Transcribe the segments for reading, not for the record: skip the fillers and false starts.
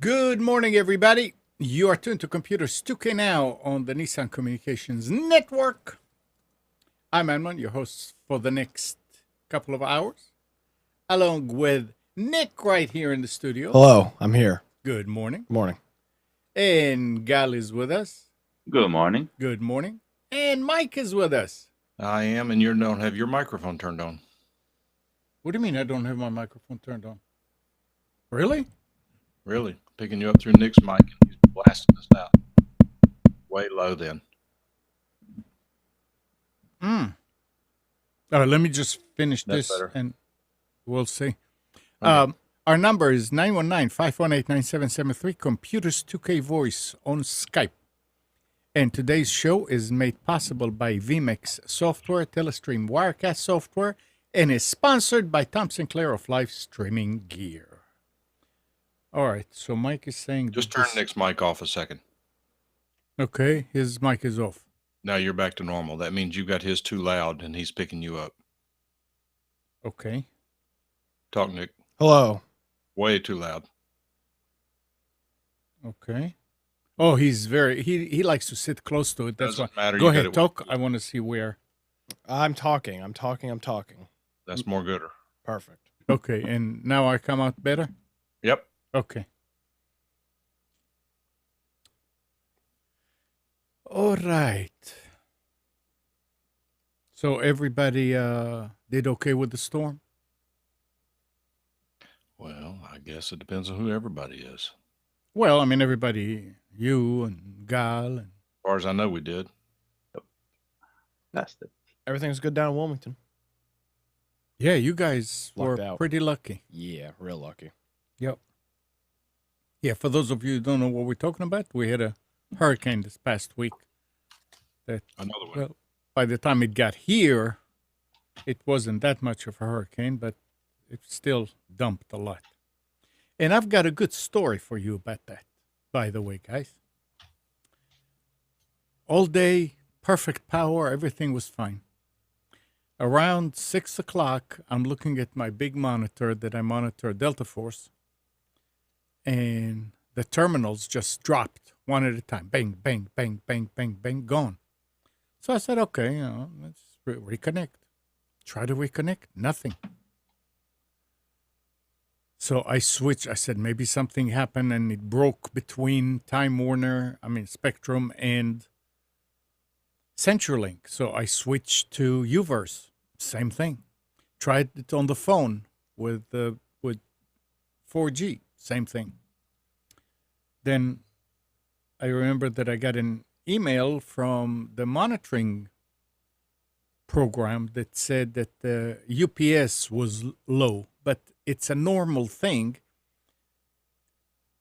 Good morning, everybody. You are tuned to Computers 2K Now on the Nissan Communications Network. I'm Edmund, your host for the next couple of hours, along with Nick right here in the studio. Hello, I'm here. Good morning. Morning. And Gal is with us. Good morning. Good morning. And Mike is with us. I am, and you don't have your microphone turned on. What do you mean I don't have my microphone turned on? Really? Really? Picking you up through Nick's mic, and he's blasting us out. Way low then. All right, let me just finish That's this better. and we'll see. Okay. Our number is 919-518-9773, Computers 2K Voice on Skype. And today's show is made possible by vMix Software, Telestream Wirecast Software, and is sponsored by Tom Sinclair of Live Streaming Gear. All right, so Mike is saying... Just turn Nick's mic off a second. Okay, his mic is off. Now you're back to normal. That means you got his too loud, and he's picking you up. Okay. Talk, Nick. Hello. Way too loud. Okay. Oh, he's very... He likes to sit close to it. That's Doesn't why. matter. Go You got ahead, it. talk. I want to see where... I'm talking. That's more gooder. Perfect. Okay, and now I come out better? Yep. Okay. All right. So everybody did okay with the storm? Well, I guess it depends on who everybody is. Well, I mean, everybody, you and Gal. And... As far as I know, we did. That's it. Everything's good down in Wilmington. Yeah, you guys Lucked were out. pretty lucky. Yeah, real lucky. Yep. Yeah, for those of you who don't know what we're talking about, we had a hurricane this past week. That, Another one. well, by the time it got here, it wasn't that much of a hurricane, but it still dumped a lot. And I've got a good story for you about that, by the way, guys. All day, perfect power, everything was fine. Around 6 o'clock, I'm looking at my big monitor that I monitor Delta Force, and the terminals just dropped one at a time. Bang, bang, bang, bang, bang, bang, gone. So I said, okay, let's reconnect. Try to reconnect. Nothing. So I switched. I said, maybe something happened and it broke between Spectrum and CenturyLink. So I switched to Uverse. Same thing. Tried it on the phone with 4G. Same thing. Then I remember that I got an email from the monitoring program that said that the UPS was low, but it's a normal thing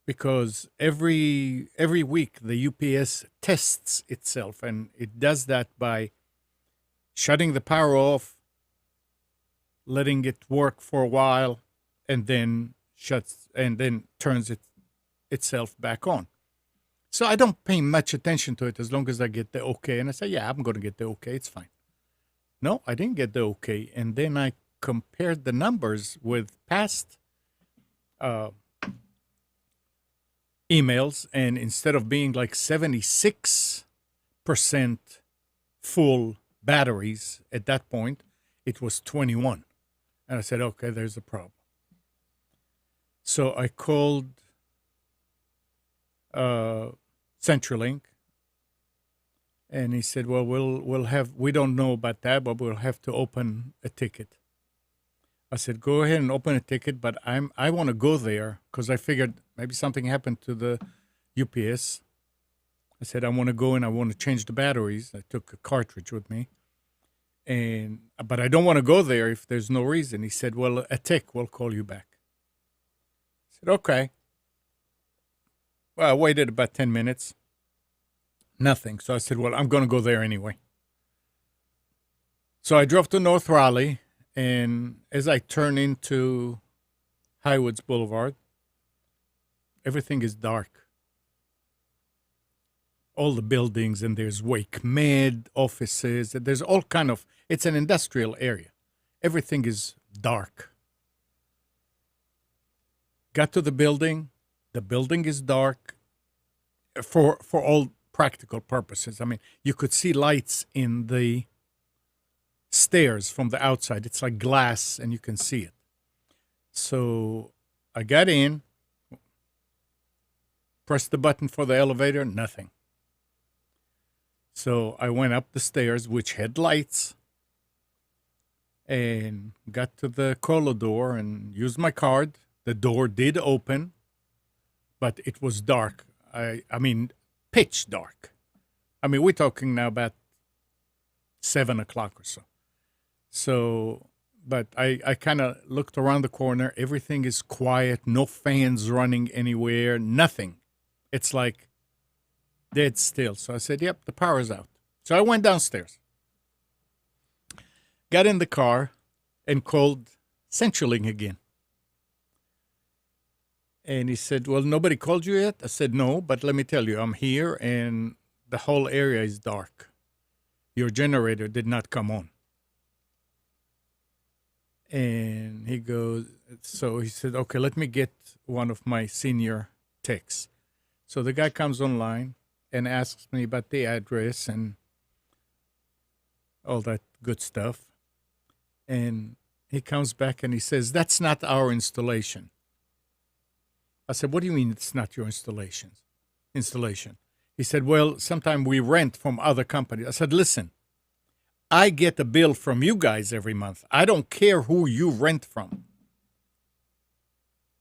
because every week the UPS tests itself, and it does that by shutting the power off, letting it work for a while, and then turns itself back on. So I don't pay much attention to it as long as I get the okay. And I say, yeah, I'm going to get the okay. It's fine. No, I didn't get the okay. And then I compared the numbers with past emails. And instead of being like 76% full batteries at that point, it was 21. And I said, okay, there's a problem. So I called CenturyLink, and he said, well, we don't know about that, but we'll have to open a ticket. I said, go ahead and open a ticket, but I want to go there because I figured maybe something happened to the UPS. I said, I want to go and I want to change the batteries. I took a cartridge with me. But I don't want to go there if there's no reason. He said, well, a tech will call you back. I said, okay. Well, I waited about 10 minutes. Nothing. So I said, well, I'm going to go there anyway. So I drove to North Raleigh, and as I turn into Highwoods Boulevard, everything is dark. All the buildings, and there's Wake Med offices. There's all kind of, it's an industrial area. Everything is dark. Got to the building is dark for all practical purposes. I mean, you could see lights in the stairs from the outside. It's like glass, and you can see it. So I got in, pressed the button for the elevator, nothing. So I went up the stairs, which had lights, and got to the colo door and used my card. The door did open, but it was dark. I mean, pitch dark. I mean, we're talking now about 7 o'clock or so. So, but I kind of looked around the corner. Everything is quiet, no fans running anywhere, nothing. It's like dead still. So I said, yep, the power's out. So I went downstairs, got in the car, and called CenturyLink again. And he said, well, nobody called you yet? I said, no, but let me tell you, I'm here, and the whole area is dark. Your generator did not come on. And he goes, so he said, okay, let me get one of my senior techs. So the guy comes online and asks me about the address and all that good stuff. And he comes back and he says, that's not our installation. I said, what do you mean it's not your installation? He said, well, sometimes we rent from other companies. I said, listen, I get a bill from you guys every month. I don't care who you rent from.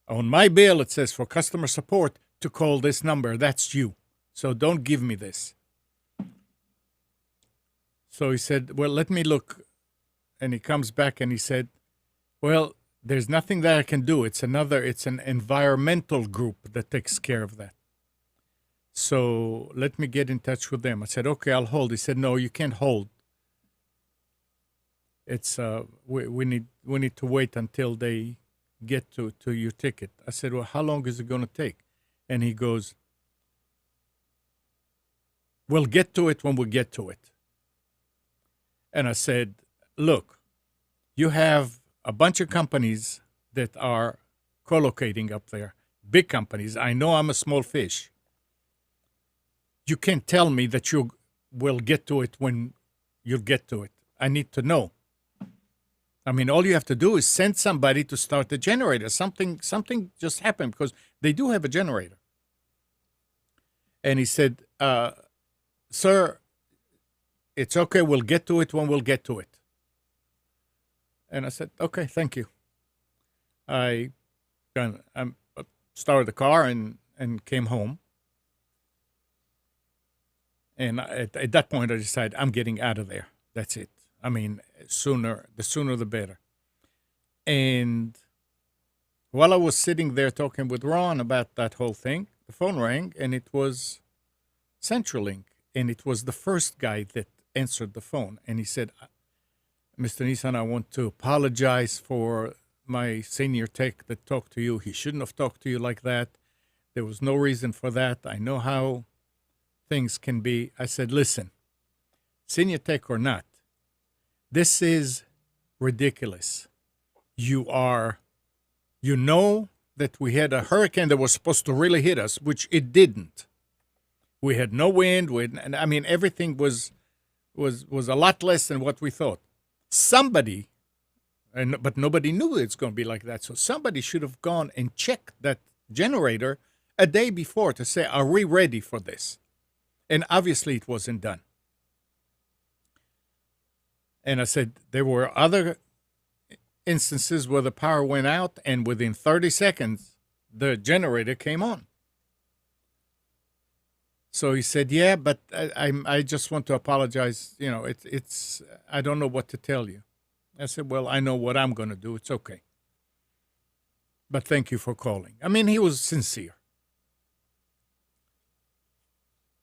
On my bill, it says for customer support to call this number. That's you. So don't give me this. So he said, well, let me look. And he comes back and he said, well, there's nothing that I can do. It's an environmental group that takes care of that. So let me get in touch with them. I said, okay, I'll hold. He said, no, you can't hold. It's we need to wait until they get to your ticket. I said, well, how long is it going to take? And he goes, we'll get to it when we get to it. And I said, look, you have a bunch of companies that are co-locating up there, big companies. I know I'm a small fish. You can't tell me that you will get to it when you'll get to it. I need to know. I mean, all you have to do is send somebody to start the generator. Something just happened because they do have a generator. And he said, sir, it's okay. We'll get to it when we'll get to it. And I said, okay, thank you. I started the car and came home. And at that point, I decided I'm getting out of there. That's it. I mean, the sooner the better. And while I was sitting there talking with Ron about that whole thing, the phone rang, and it was CenturyLink. And it was the first guy that answered the phone. And he said, Mr. Nissan, I want to apologize for my senior tech that talked to you. He shouldn't have talked to you like that. There was no reason for that. I know how things can be. I said, listen, senior tech or not, this is ridiculous. You know that we had a hurricane that was supposed to really hit us, which it didn't. We had no wind. And I mean, everything was a lot less than what we thought. Somebody, but nobody knew it's going to be like that. So somebody should have gone and checked that generator a day before to say, are we ready for this? And obviously it wasn't done. And I said, there were other instances where the power went out, and within 30 seconds, the generator came on. So he said, "Yeah, but I just want to apologize. You know, it's I don't know what to tell you." I said, "Well, I know what I'm going to do. It's okay. But thank you for calling." I mean, he was sincere.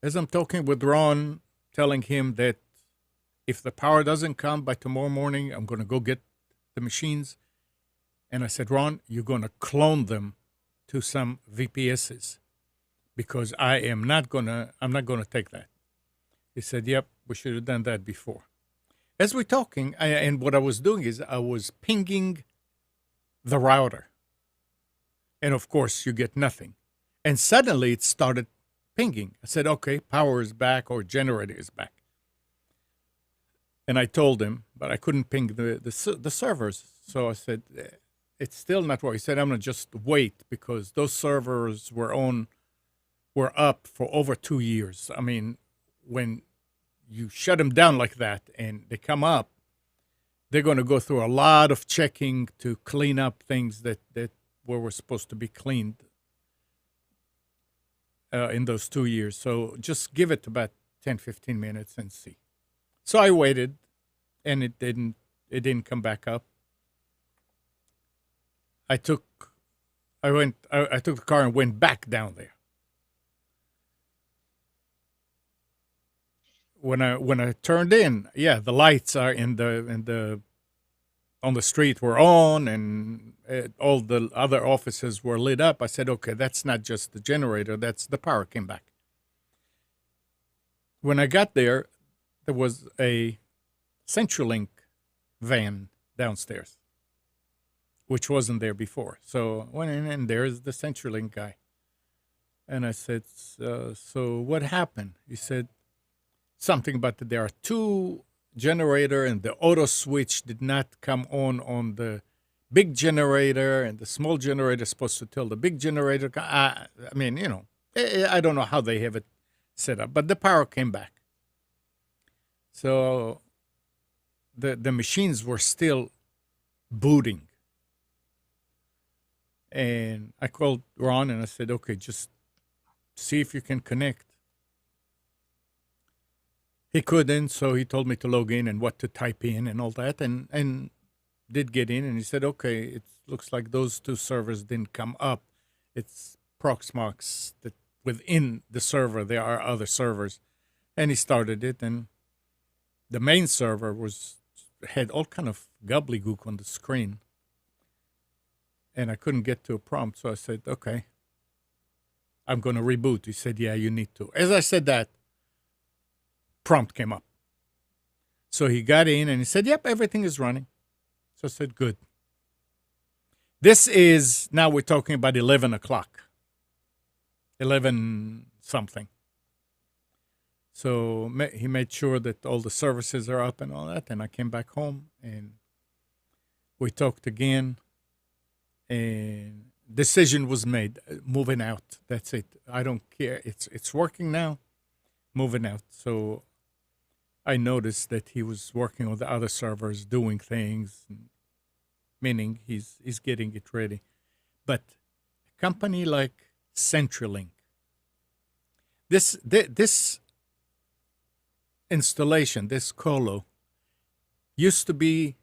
As I'm talking with Ron, telling him that if the power doesn't come by tomorrow morning, I'm going to go get the machines. And I said, "Ron, you're going to clone them to some VPSs because I'm not going to take that." He said, "Yep, we should have done that before." As we're talking, and what I was doing is I was pinging the router. And of course, you get nothing. And suddenly it started pinging. I said, "Okay, power is back or generator is back." And I told him, but I couldn't ping the servers. So I said, "It's still not working." He said, "I'm going to just wait because those servers were up for over 2 years." I mean, when you shut them down like that and they come up, they're going to go through a lot of checking to clean up things that were supposed to be cleaned in those 2 years. So just give it about 10, 15 minutes and see. So I waited, and it didn't come back up. I took the car and went back down there. When I turned in, yeah, the lights are on the street were on, and all the other offices were lit up. I said, "Okay, that's not just the generator; that's the power came back." When I got there, there was a CenturyLink van downstairs, which wasn't there before. So I went in, and there's the CenturyLink guy. And I said, "So what happened?" He said something about that there are two generator, and the auto switch did not come on the big generator, and the small generator is supposed to tell the big generator. I mean, you know, I don't know how they have it set up, but the power came back. So the machines were still booting. And I called Ron and I said, "Okay, just see if you can connect." He couldn't, so he told me to log in and what to type in and all that, and did get in, and he said, "Okay, it looks like those two servers didn't come up. It's Proxmox that within the server there are other servers." And he started it, and the main server had all kind of gobbledygook on the screen, and I couldn't get to a prompt, so I said, "Okay, I'm going to reboot." He said, "Yeah, you need to." As I said that, prompt came up. So he got in and he said, "Yep, everything is running." So I said, "Good." This is, now we're talking about 11 o'clock, 11 something. So he made sure that all the services are up and all that. And I came back home and we talked again. And decision was made, moving out. That's it. I don't care. It's working now, moving out. So I noticed that he was working on the other servers, doing things, meaning he's getting it ready. But a company like CenturyLink, this installation, this colo, used to be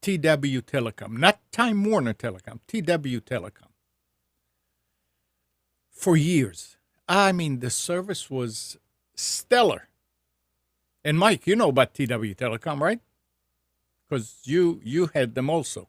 TW Telecom, not Time Warner Telecom, TW Telecom. For years. I mean, the service was stellar. And Mike, you know about TW Telecom, right? Because you had them also.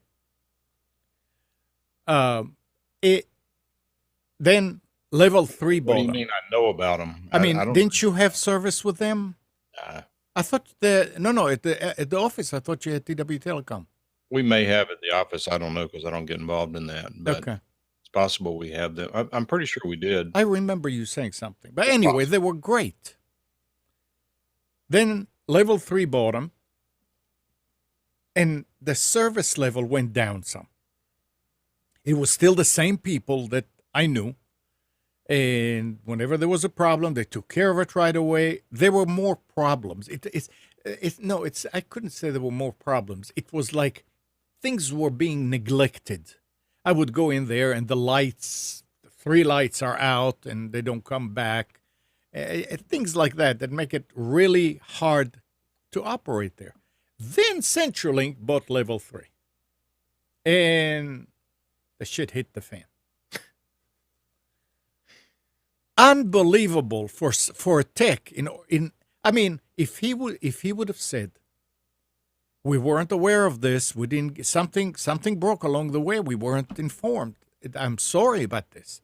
Then level 3 What do you bought them. mean I know about them? I mean, don't, didn't you have service with them? uh, I thought no, at the office, I thought you had TW Telecom. we may have at the office. I don't know because I don't get involved in that. But Okay. it's possible we have them. I'm pretty sure we did. I remember you saying something. But anyway, they were great. Then level 3 bought them, and the service level went down some. It was still the same people that I knew. And whenever there was a problem, they took care of it right away. There were more problems. I couldn't say there were more problems. It was like things were being neglected. I would go in there and the 3 lights are out and they don't come back. Things like that make it really hard to operate there. Then CenturyLink bought level 3. And the shit hit the fan. Unbelievable for tech I mean, if he would have said, we weren't aware of this, we didn't something broke along the way, we weren't informed, I'm sorry about this.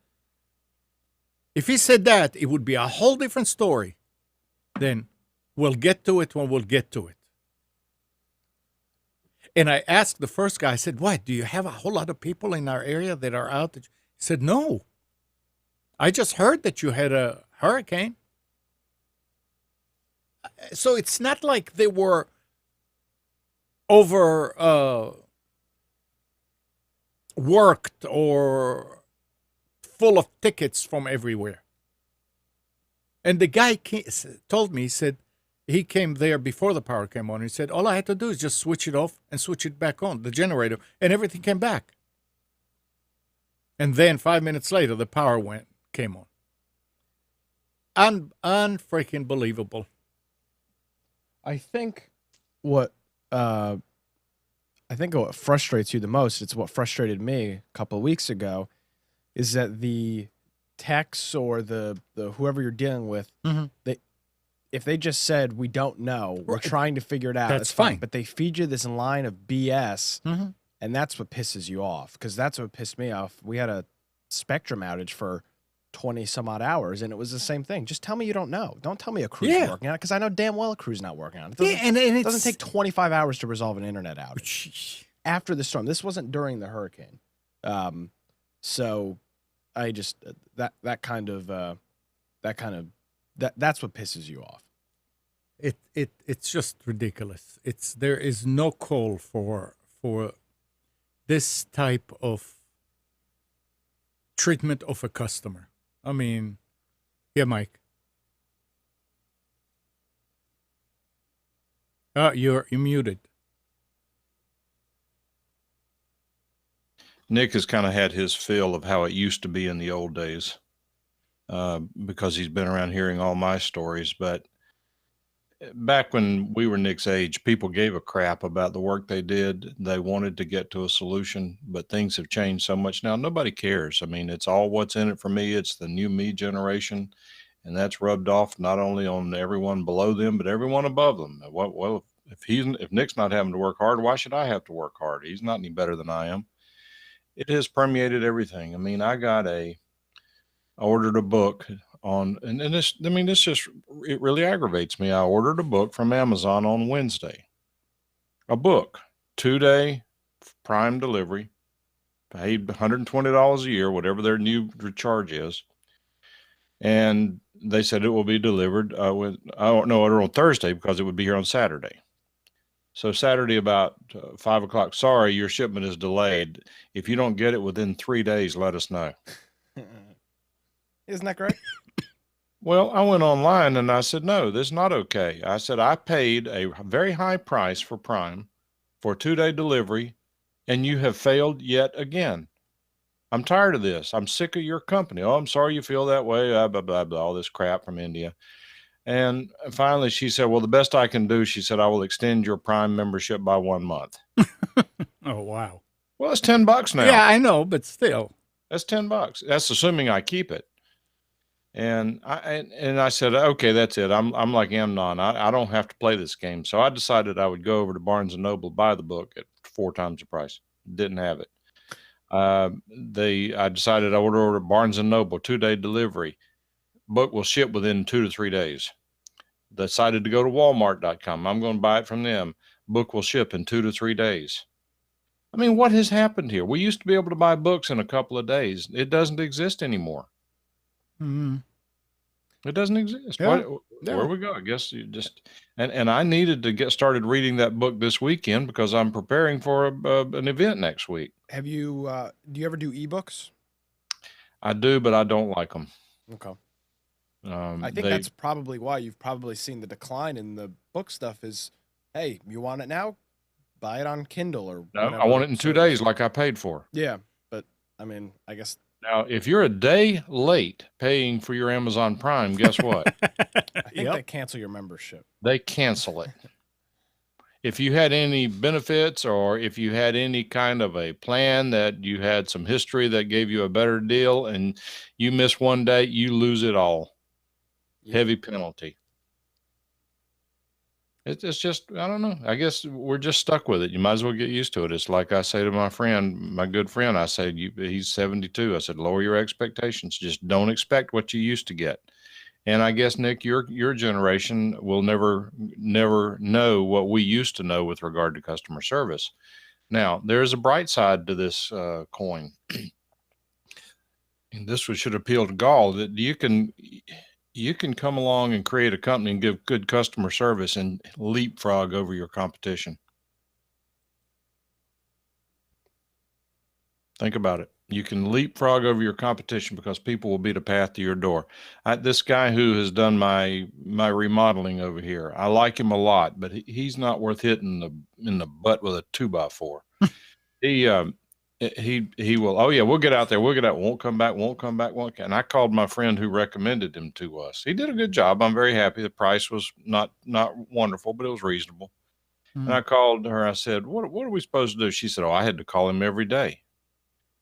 If he said that, it would be a whole different story. Then we'll get to it when we'll get to it. And I asked the first guy, I said, what, do you have a whole lot of people in our area that are out? He said, no. I just heard that you had a hurricane. So it's not like they were over worked or full of tickets from everywhere. And the guy told me, he said, he came there before the power came on. He said, all I had to do is just switch it off and switch it back on, the generator, and everything came back. And then 5 minutes later, the power came on. Unfreaking believable. I think what frustrates you the most, it's what frustrated me a couple of weeks ago, is that the techs or the whoever you're dealing with, if they just said, we don't know, we're trying to figure it out, that's fine. But they feed you this line of BS, and that's what pisses you off, because that's what pissed me off. We had a Spectrum outage for 20 some odd hours, and it was the same thing. Just tell me you don't know. Don't tell me a crew's working on it, because I know damn well a crew's not working on it. It doesn't take 25 hours to resolve an internet outage. After the storm. This wasn't during the hurricane. So I just that's what pisses you off. It's just ridiculous. There is no call for this type of treatment of a customer. I mean, yeah, Mike. You're muted. Nick has kind of had his fill of how it used to be in the old days, because he's been around hearing all my stories. But back when we were Nick's age, people gave a crap about the work they did. They wanted to get to a solution, but things have changed so much now. Nobody cares. I mean, it's all what's in it for me. It's the new me generation, and that's rubbed off not only on everyone below them, but everyone above them. Well, if Nick's not having to work hard, why should I have to work hard? He's not any better than I am. It has permeated everything. I mean, I ordered a book on, and this, I mean, it really aggravates me. I ordered a book from Amazon on Wednesday, a book, 2-day Prime delivery, paid $120 a year, whatever their new charge is. And they said it will be delivered order on Thursday, because it would be here on Saturday. So Saturday about 5 o'clock, sorry, your shipment is delayed. If you don't get it within 3 days, let us know. Isn't that great? Well, I went online and I said, no, this is not okay. I said, I paid a very high price for Prime for a 2-day delivery, and you have failed yet again. I'm tired of this. I'm sick of your company. Oh, I'm sorry you feel that way. Blah, blah, blah, blah, all this crap from India. And finally she said, well, the best I can do, she said, I will extend your Prime membership by 1 month. Oh, wow. Well, it's $10 now. Yeah, I know, but still. That's $10. That's assuming I keep it. And I said, okay, that's it. I'm like Amnon. I don't have to play this game. So I decided I would go over to Barnes & Noble, buy the book at 4 times the price. Didn't have it. I decided I would order Barnes & Noble, 2-day delivery. Book will ship within 2 to 3 days. Decided to go to Walmart.com. I'm going to buy it from them. Book will ship in 2 to 3 days. I mean, what has happened here? We used to be able to buy books in a couple of days. It doesn't exist anymore. Mm-hmm. It doesn't exist. Yeah. Where we go? I guess you just, and I needed to get started reading that book this weekend, because I'm preparing for an event next week. Have you, do you ever do ebooks? I do, but I don't like them. Okay. I think that's probably why you've probably seen the decline in the book stuff is, hey, you want it now? buy it on Kindle or No, whatever. I want it in 2 service. days like I paid for. Yeah, but I mean, I guess Now, if you're a day late paying for your Amazon Prime, guess what? I think they cancel your membership. They cancel it. If you had any benefits or if you had any kind of a plan that you had some history that gave you a better deal and you miss 1 day, you lose it all. Yeah. Heavy penalty. It's just, I don't know. I guess we're just stuck with it. You might as well get used to it. It's like I say to my friend, my good friend, I say, he's 72. I said, lower your expectations. Just don't expect what you used to get. And I guess, Nick, your generation will never know what we used to know with regard to customer service. Now, there's a bright side to this coin. And this should appeal to Gall, that you can come along and create a company and give good customer service and leapfrog over your competition. Think about it. You can leapfrog over your competition because people will beat a path to your door. This guy who has done my remodeling over here, I like him a lot, but he's not worth hitting in the butt with a 2x4. He will, oh yeah, we'll get out there. We'll get out. Won't come back. And I called my friend who recommended him to us. He did a good job. I'm very happy. The price was not wonderful, but it was reasonable. Mm. And I called her. I said, what are we supposed to do? She said, oh, I had to call him every day.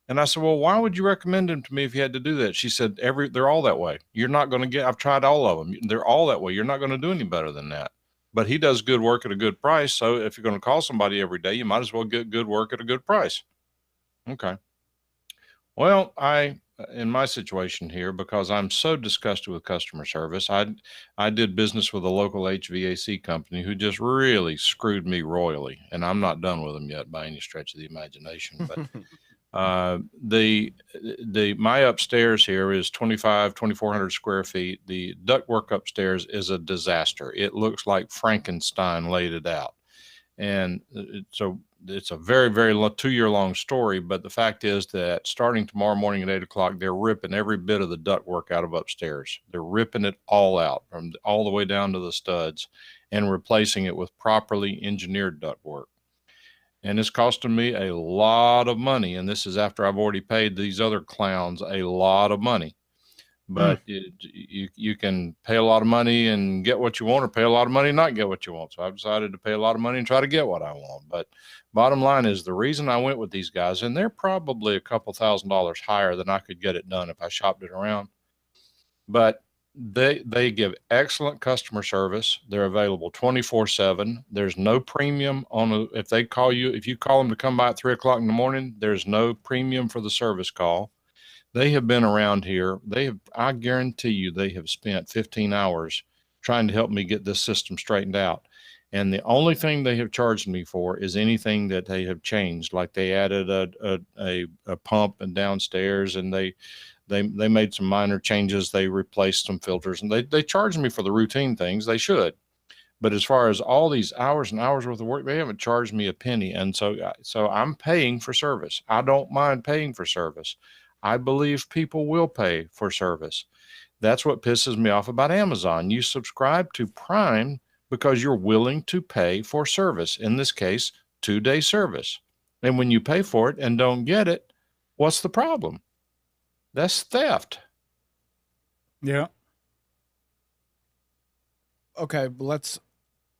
And I said, well, why would you recommend him to me if you had to do that? She said, they're all that way. You're not going to get, I've tried all of them. They're all that way. You're not going to do any better than that. But he does good work at a good price. So if you're going to call somebody every day, you might as well get good work at a good price. Okay. Well, in my situation here, because I'm so disgusted with customer service, I did business with a local HVAC company who just really screwed me royally. And I'm not done with them yet by any stretch of the imagination. But my upstairs here is 2,400 square feet. The ductwork upstairs is a disaster. It looks like Frankenstein laid it out. And so it's a very, very 2-year-long story. But the fact is that starting tomorrow morning at 8 o'clock, they're ripping every bit of the ductwork out of upstairs. They're ripping it all out from all the way down to the studs and replacing it with properly engineered ductwork. And it's costing me a lot of money. And this is after I've already paid these other clowns a lot of money. But you can pay a lot of money and get what you want, or pay a lot of money and not get what you want. So I've decided to pay a lot of money and try to get what I want. But bottom line is, the reason I went with these guys, and they're probably a couple $1,000s higher than I could get it done if I shopped it around. But they give excellent customer service. They're available 24/7. There's no premium if they call you, if you call them to come by at 3 o'clock in the morning, there's no premium for the service call. They have been around here. I guarantee you, they have spent 15 hours trying to help me get this system straightened out. And the only thing they have charged me for is anything that they have changed. Like they added a pump and downstairs, and they made some minor changes. They replaced some filters, and they charged me for the routine things. They should. But as far as all these hours and hours worth of work, they haven't charged me a penny. And so I'm paying for service. I don't mind paying for service. I believe people will pay for service. That's what pisses me off about Amazon. You subscribe to Prime because you're willing to pay for service. In this case, 2-day service. And when you pay for it and don't get it, what's the problem? That's theft. Yeah. Okay, but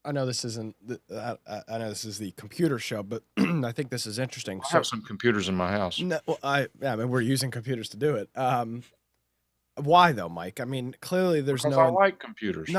I know this isn't. I know this is the computer show, but I think this is interesting. I have some computers in my house. No, well, I mean, we're using computers to do it. Why though, Mike? I mean, clearly there's Because no. I like computers.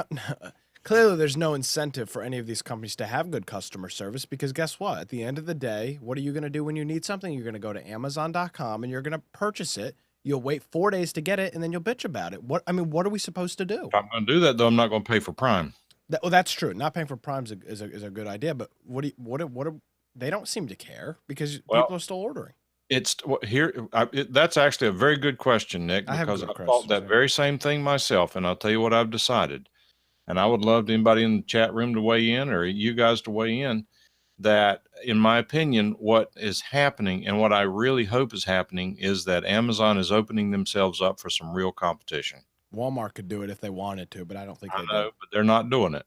Clearly, there's no incentive for any of these companies to have good customer service, because guess what? At the end of the day, what are you going to do when you need something? You're going to go to Amazon.com and you're going to purchase it. You'll wait 4 days to get it, and then you'll bitch about it. What are we supposed to do? If I'm going to do that, though, I'm not going to pay for Prime. Well, that's true. Not paying for Prime is a good idea, but they don't seem to care because people are still ordering. That's actually a very good question, Nick, because I thought that very same thing myself, and I'll tell you what I've decided. And I would love anybody in the chat room to weigh in, or you guys to weigh in, that in my opinion, what is happening and what I really hope is happening is that Amazon is opening themselves up for some real competition. Walmart could do it if they wanted to, but I don't think they do. But they're not doing it.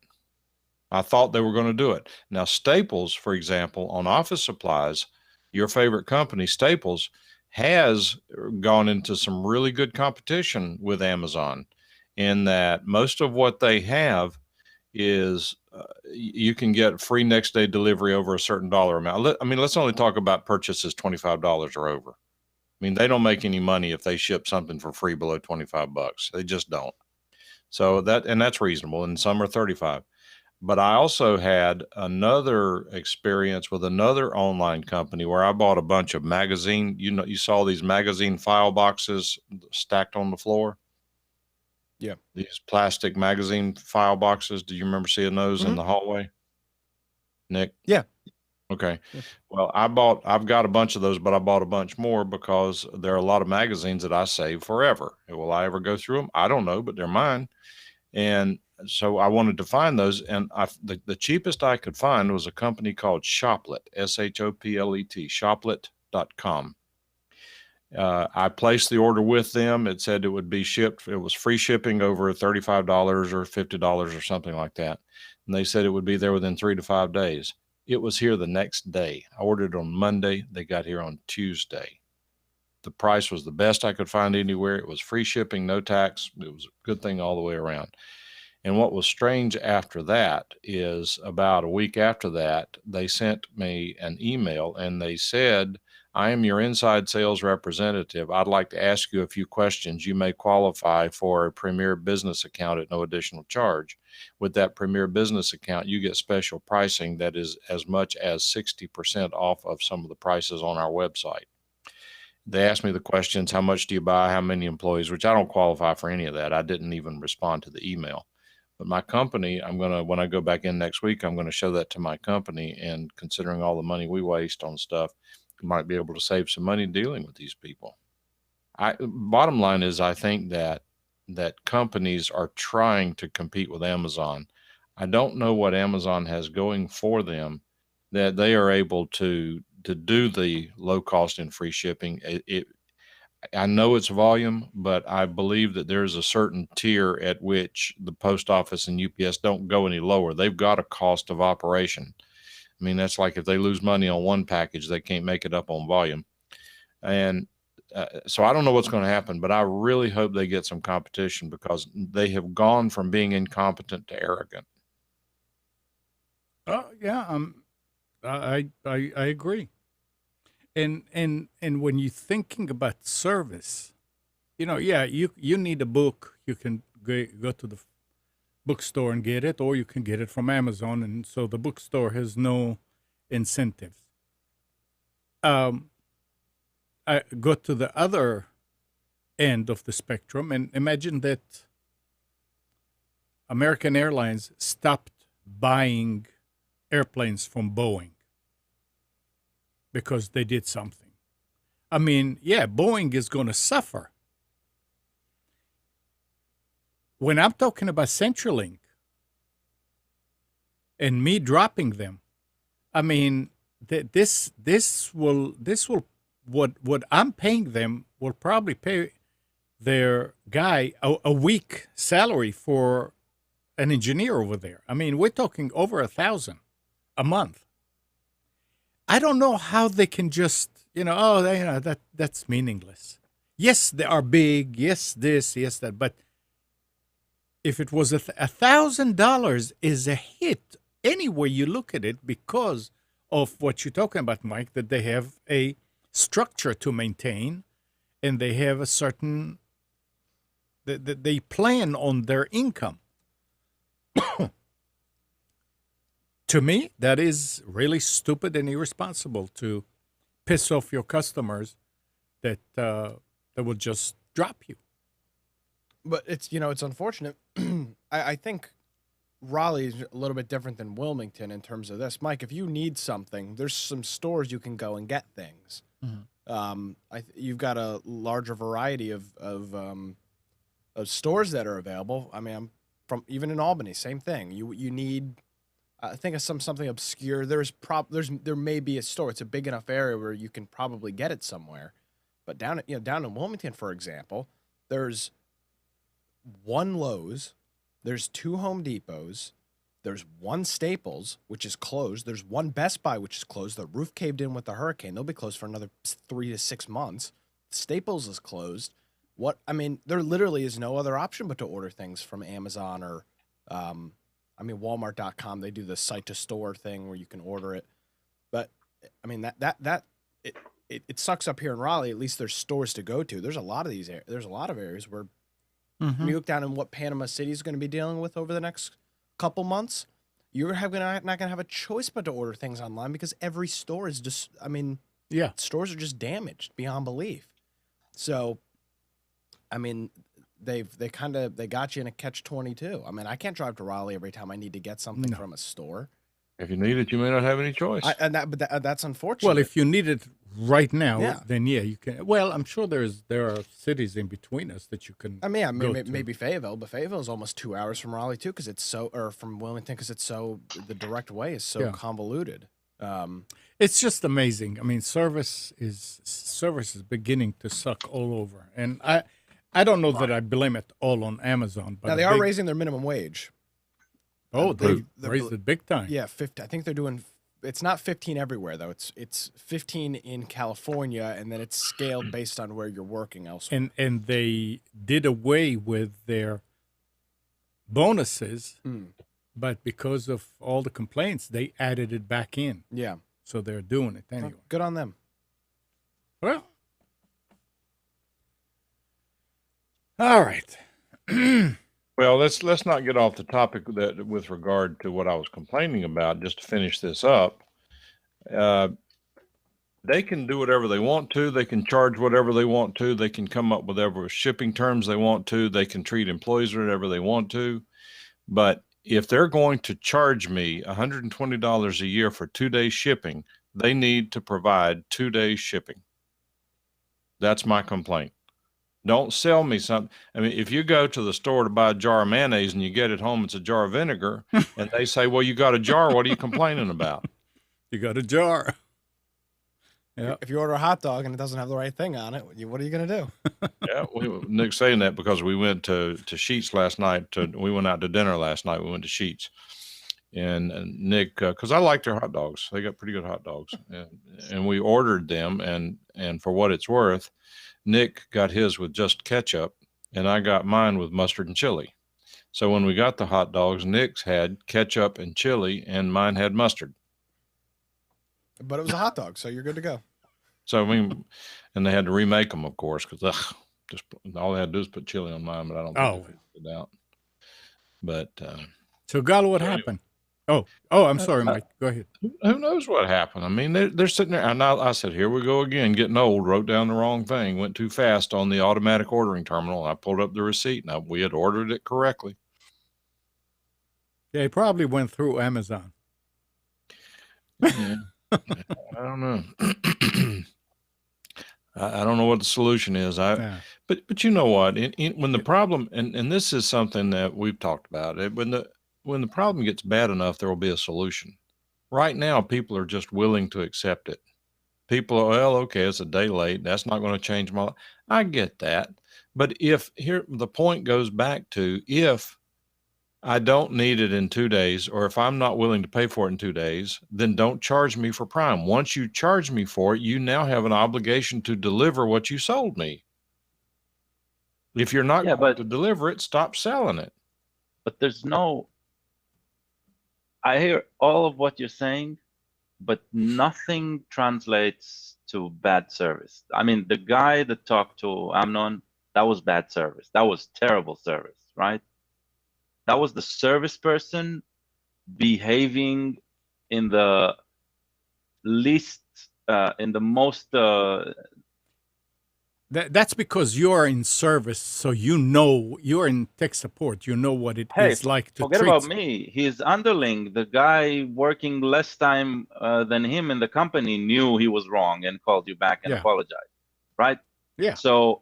I thought they were going to do it. Now, Staples, for example, on office supplies, your favorite company, Staples, has gone into some really good competition with Amazon in that most of what they have is you can get free next day delivery over a certain dollar amount. I mean, let's only talk about purchases $25 or over. I mean, they don't make any money if they ship something for free below $25. They just don't. So that's reasonable. And some are 35. But I also had another experience with another online company where I bought a bunch of magazine. You saw these magazine file boxes stacked on the floor. Yeah. These plastic magazine file boxes. Do you remember seeing those in the hallway, Nick? Yeah. Okay. Yeah. Well, I've got a bunch of those, but I bought a bunch more because there are a lot of magazines that I save forever. Will I ever go through them? I don't know, but they're mine. And so I wanted to find those. And the cheapest I could find was a company called Shoplet, Shoplet, shoplet.com. I placed the order with them. It said it would be shipped. It was free shipping over $35 or $50 or something like that. And they said it would be there within 3 to 5 days. It was here the next day. I ordered on Monday. They got here on Tuesday. The price was the best I could find anywhere. It was free shipping, no tax. It was a good thing all the way around. And what was strange after that is about a week after that, they sent me an email and they said, I am your inside sales representative. I'd like to ask you a few questions. You may qualify for a Premier Business account at no additional charge. With that Premier Business account, you get special pricing that is as much as 60% off of some of the prices on our website. They asked me the questions, how much do you buy, how many employees, which I don't qualify for any of that. I didn't even respond to the email. But my company, when I go back in next week, I'm going to show that to my company. And considering all the money we waste on stuff, might be able to save some money dealing with these people. Bottom line is, I think that companies are trying to compete with Amazon. I don't know what Amazon has going for them that they are able to do the low cost and free shipping. I know it's volume, but I believe that there's a certain tier at which the post office and UPS don't go any lower. They've got a cost of operation. I mean, that's like if they lose money on one package, they can't make it up on volume. And so I don't know what's going to happen, but I really hope they get some competition because they have gone from being incompetent to arrogant. Oh yeah, I agree. And when you're thinking about service, yeah, you need a book. You can go to the bookstore and get it, or you can get it from Amazon, and so the bookstore has no incentives. I go to the other end of the spectrum and imagine that American Airlines stopped buying airplanes from Boeing because they did something. I mean, yeah, Boeing is going to suffer. When I'm talking about CenturyLink and me dropping them, I mean, this will what I'm paying them will probably pay their guy a week salary for an engineer over there. I mean, we're talking over $1,000 a month. I don't know how they can just, that's meaningless. Yes, they are big. Yes, this, yes, that. But if it was $1,000 is a hit any way you look at it because of what you're talking about, Mike, that they have a structure to maintain and they have a certain, they plan on their income. To me, that is really stupid and irresponsible to piss off your customers that will just drop you. But it's unfortunate. I think Raleigh is a little bit different than Wilmington in terms of this. Mike, if you need something, there's some stores you can go and get things. Mm-hmm. You've got a larger variety of stores that are available. I mean, I'm from even in Albany, same thing. You need. I think of something obscure. There may be a store. It's a big enough area where you can probably get it somewhere. But down in Wilmington, for example, there's one Lowe's, there's 2 Home Depots, There's one Staples, which is closed. There's one Best Buy, which is closed. The roof caved in with the hurricane. They'll be closed for another 3 to 6 months. Staples is closed. There literally is no other option but to order things from Amazon or, Walmart.com. They do the site to store thing where you can order it. But I mean, it sucks up here in Raleigh. At least there's stores to go to. There's a lot of there's a lot of areas where when you look down in what Panama City is going to be dealing with over the next couple months, you're not going to have a choice but to order things online because every store is just, stores are just damaged beyond belief. So, I mean, they got you in a catch-22. I mean, I can't drive to Raleigh every time I need to get something from a store. If you need it, you may not have any choice. That's unfortunate. Well, if you need it right now, then you can. Well, I'm sure there are cities in between us that you can. Maybe Fayetteville, but Fayetteville is almost 2 hours from Raleigh too, or from Wilmington, because the direct way is so convoluted. It's just amazing. I mean, service is beginning to suck all over, and I don't know that I blame it all on Amazon. But now they are raising their minimum wage. Oh, they raised it big time. Yeah, 50. I think they're doing. It's not 15 everywhere though. It's 15 in California, and then it's scaled based on where you're working elsewhere. And they did away with their bonuses, but because of all the complaints, they added it back in. Yeah. So they're doing it anyway. Well, good on them. Well, all right. Well, let's not get off the topic that with regard to what I was complaining about. Just to finish this up, they can do whatever they want to. They can charge whatever they want to. They can come up with whatever shipping terms they want to. They can treat employees whatever they want to. But if they're going to charge me $120 a year for 2 days shipping, they need to provide 2 days shipping. That's my complaint. Don't sell me something. I mean, if you go to the store to buy a jar of mayonnaise and you get it home, it's a jar of vinegar, and they say, well, you got a jar. What are you complaining about? You got a jar. Yeah. If you order a hot dog and it doesn't have the right thing on it, what are you going to do? Yeah, Nick's saying that because we went to Sheets last night. We went out to dinner last night. We went to Sheets. And Nick, because I like their hot dogs. They got pretty good hot dogs. And we ordered them, and for what it's worth, Nick got his with just ketchup, and I got mine with mustard and chili. So when we got the hot dogs, Nick's had ketchup and chili, and mine had mustard. But it was a hot dog, so you're good to go. So, I mean, and they had to remake them, of course, because just all they had to do is put chili on mine, but I don't think they figured it out. But so, Gal, what happened? Oh, I'm sorry, Mike. Go ahead. Who knows what happened? I mean, they're sitting there, and I said, here we go again, getting old, wrote down the wrong thing, went too fast on the automatic ordering terminal. I pulled up the receipt, and we had ordered it correctly. Yeah, it probably went through Amazon. Yeah. I don't know. I don't know what the solution is. But you know what? When the problem, and this is something that we've talked about, when the problem gets bad enough, there will be a solution. Right now, people are just willing to accept it. People are, well, okay, it's a day late. That's not going to change my life. I get that. But the point goes back to, if I don't need it in 2 days, or if I'm not willing to pay for it in 2 days, then don't charge me for Prime. Once you charge me for it, you now have an obligation to deliver what you sold me. If you're not going to deliver it, stop selling it. But I hear all of what you're saying, but nothing translates to bad service. I mean, the guy that talked to Amnon, that was bad service. That was terrible service, right? That was the service person behaving in the least, in the most. That's because you're in service, so you're in tech support. You know what it is like to forget about me. His underling, the guy working less time than him in the company, knew he was wrong and called you back and apologized, right? Yeah. So.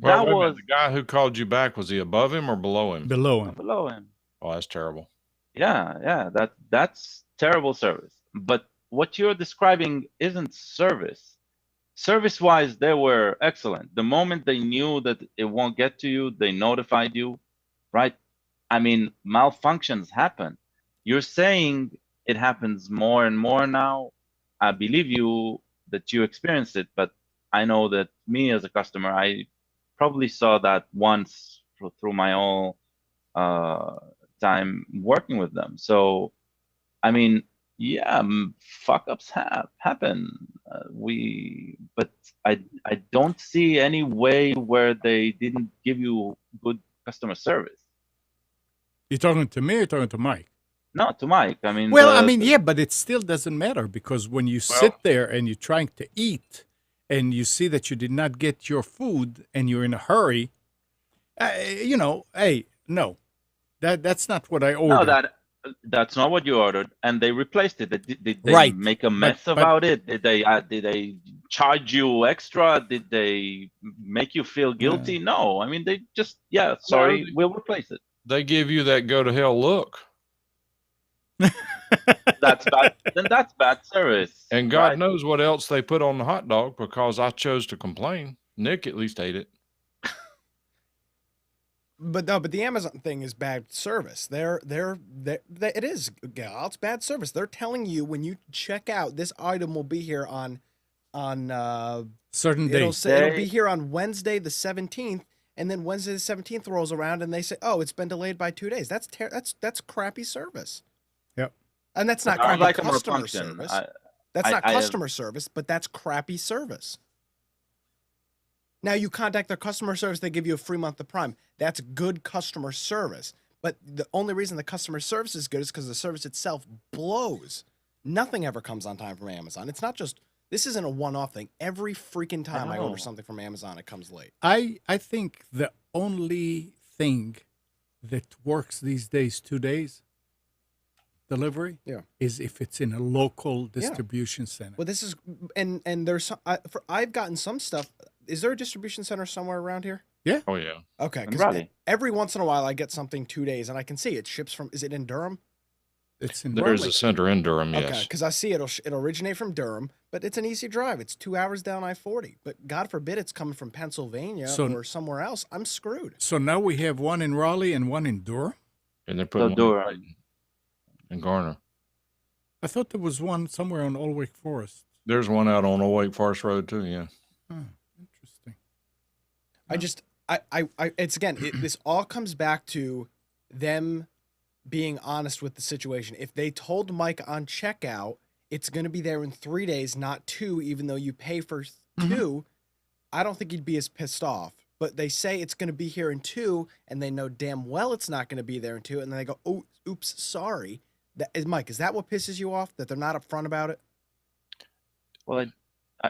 That was the guy who called you back. Was he above him or below him? Below him. Below him. Oh, that's terrible. Yeah. That's terrible service. But what you're describing isn't service. Service-wise, they were excellent. The moment they knew that it won't get to you, they notified you, right? I mean, malfunctions happen. You're saying it happens more and more now. I believe you that you experienced it, but I know that me as a customer, I probably saw that once through my whole time working with them. So, I mean, yeah, fuck ups happen. But I don't see any way where they didn't give you good customer service. You're talking to me or talking to Mike? No, to Mike. I mean, Well, I mean, yeah, but it still doesn't matter because when you Well- sit there and you're trying to eat and you see that you did not get your food and you're in a hurry, you know, hey, no, that's not what I ordered. no, that's not what you ordered, and they replaced it. Did they Right, make a but- mess but- about it? Did they charge you extra? Did they make you feel guilty? No, I mean they just sorry, they- we'll replace it. They give you that go to hell look. That's bad. Then that's bad service. And God right? knows what else they put on the hot dog because I chose to complain. Nick at least ate it. But no, but the Amazon thing is bad service. It is, Gal. It's bad service. They're telling you when you check out, this item will be here on Certain it'll days. say it'll be here on Wednesday the 17th, and then Wednesday the 17th rolls around and they say, "Oh, it's been delayed by 2 days." That's crappy service. Yep. And that's not I would crappy like a more customer function. service. I- That's not I have- customer service, but that's crappy service. Now you contact their customer service, they give you a free month of Prime. That's good customer service. But the only reason the customer service is good is because the service itself blows. Nothing ever comes on time from Amazon. It's not just, this isn't a one-off thing. Every freaking time I order know. something from Amazon, it comes late. I think the only thing that works these days, 2 days delivery, Yeah. is if it's in a local distribution center. Well, this is, and there's some, I've gotten some stuff. Is there a distribution center somewhere around here? Oh yeah. Okay, In because Raleigh. every once in a while I get something 2 days and I can see it ships from, is it in Durham? It's in There's Raleigh. a center in Durham, Okay, yes. because I see it'll originate from Durham, but it's an easy drive. It's 2 hours down I-40. But God forbid it's coming from Pennsylvania So- or somewhere else. I'm screwed. So now we have one in Raleigh and one in Durham. And they're putting one in Durham. Clayton and Garner. I thought there was one somewhere on Old Wake Forest. There's one out on Old Wake Forest Road too, yeah. Oh, interesting. I just, it's again, this all comes back to them being honest with the situation. If they told Mike on checkout, it's going to be there in 3 days, not 2, even though you pay for 2, I don't think he'd be as pissed off. But they say it's going to be here in 2, and they know damn well it's not going to be there in 2, and then they go, "Oh, oops, sorry." Mike, is that what pisses you off? That they're not upfront about it? Well,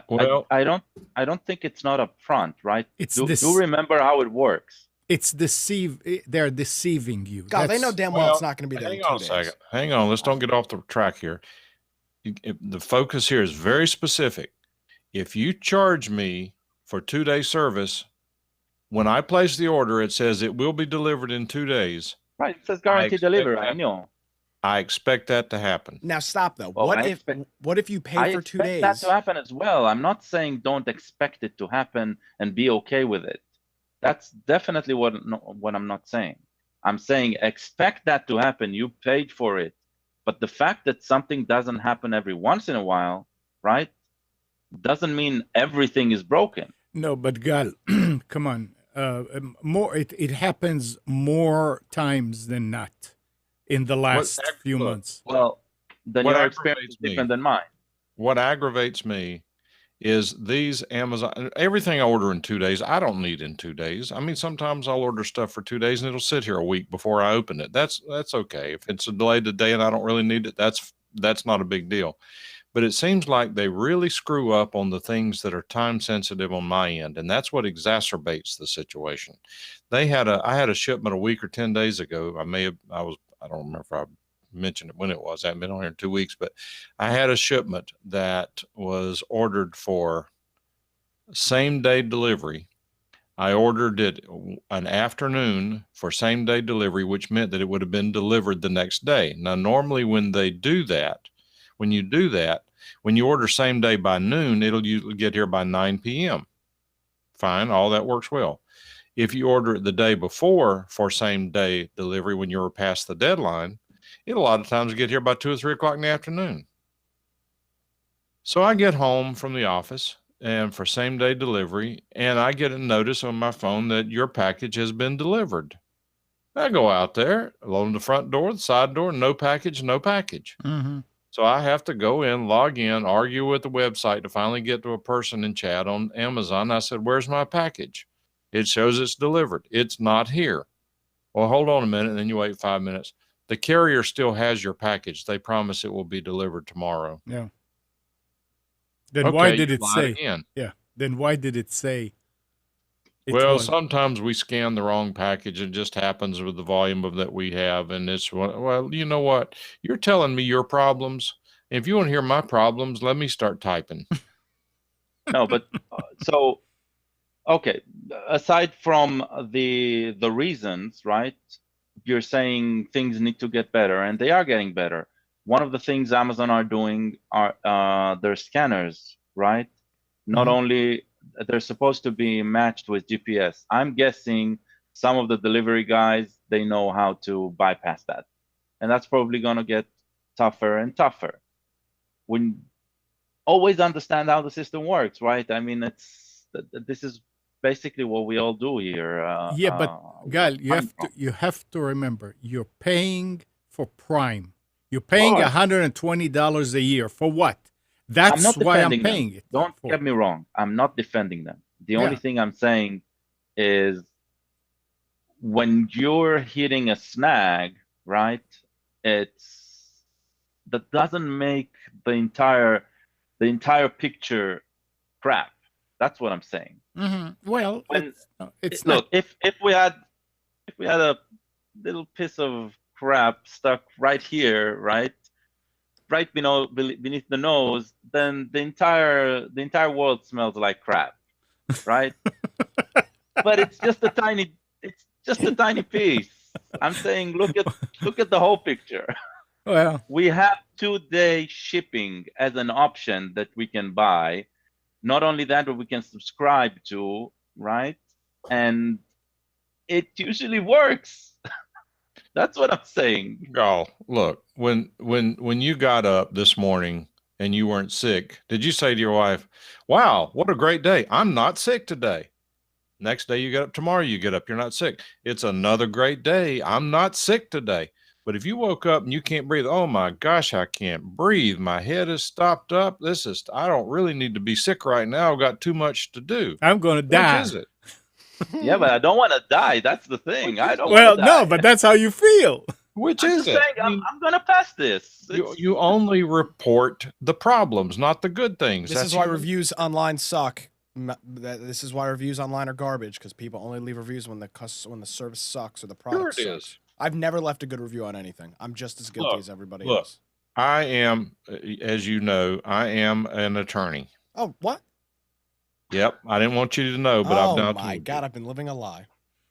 Well- I don't think it's not upfront, right? It's do this- remember how it works. It's they're deceiving you. God, they know damn well it's not going to be there in Hang 2 on a days. second. Hang on. Let's don't get off the track here. The focus here is very specific. If you charge me for 2-day service, when I place the order, it says it will be delivered in 2 days. Right, it says guaranteed expect delivery. I that. know. I expect that to happen. Now stop though. Well, what I if expect- what if you pay I for 2 expect days? that to happen as well. I'm not saying don't expect it to happen and be okay with it. That's definitely what I'm not saying. I'm saying expect that to happen. You paid for it. But the fact that something doesn't happen every once in a while, right, doesn't mean everything is broken. No, but Gal, come on. More it happens more times than not in the last few look, months. Well, then What your experience aggravates is me- different than mine. What aggravates me is these Amazon, everything I order in 2 days, I don't need in 2 days. I mean, sometimes I'll order stuff for 2 days and it'll sit here a week before I open it. That's okay. If it's a delayed today and I don't really need it, that's not a big deal. But it seems like they really screw up on the things that are time sensitive on my end, and that's what exacerbates the situation. I had a shipment a week or 10 days ago. I don't remember if I mentioned it when it was. I haven't been on here in 2 weeks, but I had a shipment that was ordered for same day delivery. I ordered it an afternoon for same day delivery, which meant that it would have been delivered the next day. Now, normally when you order same day by noon, it'll usually get here by 9 p.m. Fine. All that works well. If you order it the day before for same day delivery, when you're past the deadline, it a lot of times get here by 2 or 3 o'clock in the afternoon. So I get home from the office and for same day delivery, and I get a notice on my phone that your package has been delivered. I go out there, along the front door, the side door, no package, no package. Mm-hmm. So I have to go in, log in, argue with the website to finally get to a person in chat on Amazon. I said, where's my package? It shows it's delivered. It's not here. Well, hold on a minute, and then you wait 5 minutes. The carrier still has your package. They promise it will be delivered tomorrow. Yeah. Then Okay, why did you it lied say? again. Yeah. Then why did it say? Well, sometimes we scan the wrong package. It just happens with the volume of that we have. And it's, well, you know what? You're telling me your problems. If you want to hear my problems, let me start typing. No, but so, okay. Aside from the reasons, right? You're saying things need to get better, and they are getting better. One of the things Amazon are doing are their scanners, right? Not only they're supposed to be matched with GPS. I'm guessing some of the delivery guys, they know how to bypass that. And that's probably going to get tougher and tougher. When always understand how the system works, right? I mean, this is basically what we all do here. Yeah, but Gal, you have to remember, you're paying for Prime. You're paying $120 a year for what? That's why I'm paying it. Don't get me wrong. I'm not defending them. The only thing I'm saying is when you're hitting a snag, right? That doesn't make the entire picture crap. That's what I'm saying. Mm-hmm. Well, it's look, if we had a little piece of crap stuck right here, right beneath the nose, then the entire world smells like crap, right? But it's just a tiny piece. I'm saying look at the whole picture. Well, we have 2-day shipping as an option that we can buy. Not only that, but we can subscribe to, right? And it usually works. That's what I'm saying. Oh, look, when you got up this morning and you weren't sick, did you say to your wife, wow, what a great day. I'm not sick today. Next day you get up, tomorrow you get up, you're not sick. It's another great day. I'm not sick today. But if you woke up and you can't breathe, oh my gosh, I can't breathe. My head is stopped up. I don't really need to be sick right now. I've got too much to do. I'm going to die. Which is it? Yeah, but I don't want to die. That's the thing. I don't. Well, no, but that's how you feel. Which is it? I'm going to pass this. You only report the problems, not the good things. This is why reviews online suck. This is why reviews online are garbage, because people only leave reviews when the service sucks or the product sucks. I've never left a good review on anything. I'm just as guilty as everybody else. I am, as you know, I am an attorney. Oh, what? Yep. I didn't want you to know, but I've now told you. Oh, my God. I've been living a lie.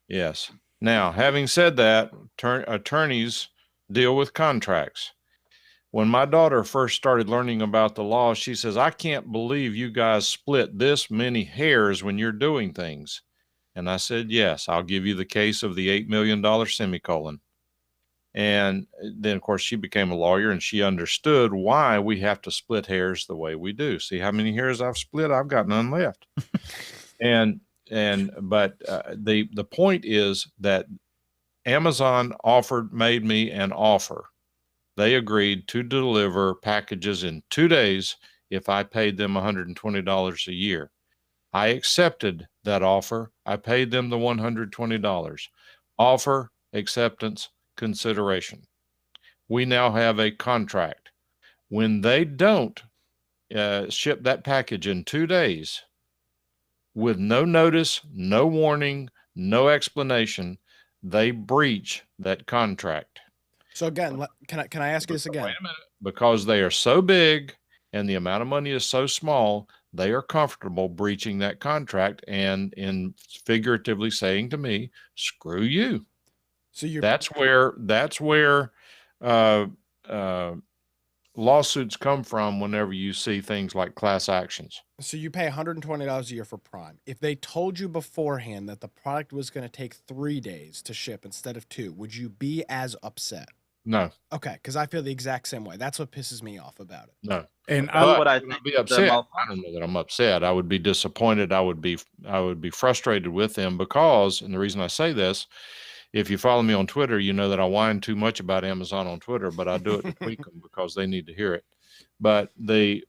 Yes. Now, having said that, attorneys deal with contracts. When my daughter first started learning about the law, she says, I can't believe you guys split this many hairs when you're doing things. And I said, yes, I'll give you the case of the $8 million semicolon. And then, of course, she became a lawyer and she understood why we have to split hairs the way we do. See how many hairs I've split? I've got none left. But the point is that Amazon made me an offer. They agreed to deliver packages in 2 days if I paid them $120 a year. I accepted that offer. I paid them the $120. Offer, acceptance, consideration. We now have a contract. When they don't ship that package in 2 days with no notice, no warning, no explanation, they breach that contract. So again, can I ask you this again? Wait a minute. Because they are so big and the amount of money is so small, they are comfortable breaching that contract and in figuratively saying to me, screw you. So that's where lawsuits come from whenever you see things like class actions. So you pay $120 a year for Prime. If they told you beforehand that the product was going to take 3 days to ship instead of 2, would you be as upset? No, Okay, because I feel the exact same way. That's what pisses me off about it. no. And That's I'll, what I Would think. be The upset. I malfunction. don't know that I'm upset. I would be disappointed. I would be frustrated with them because, and the reason I say this, if you follow me on Twitter, you know that I whine too much about Amazon on Twitter, but I do it to tweak them because they need to hear it. But the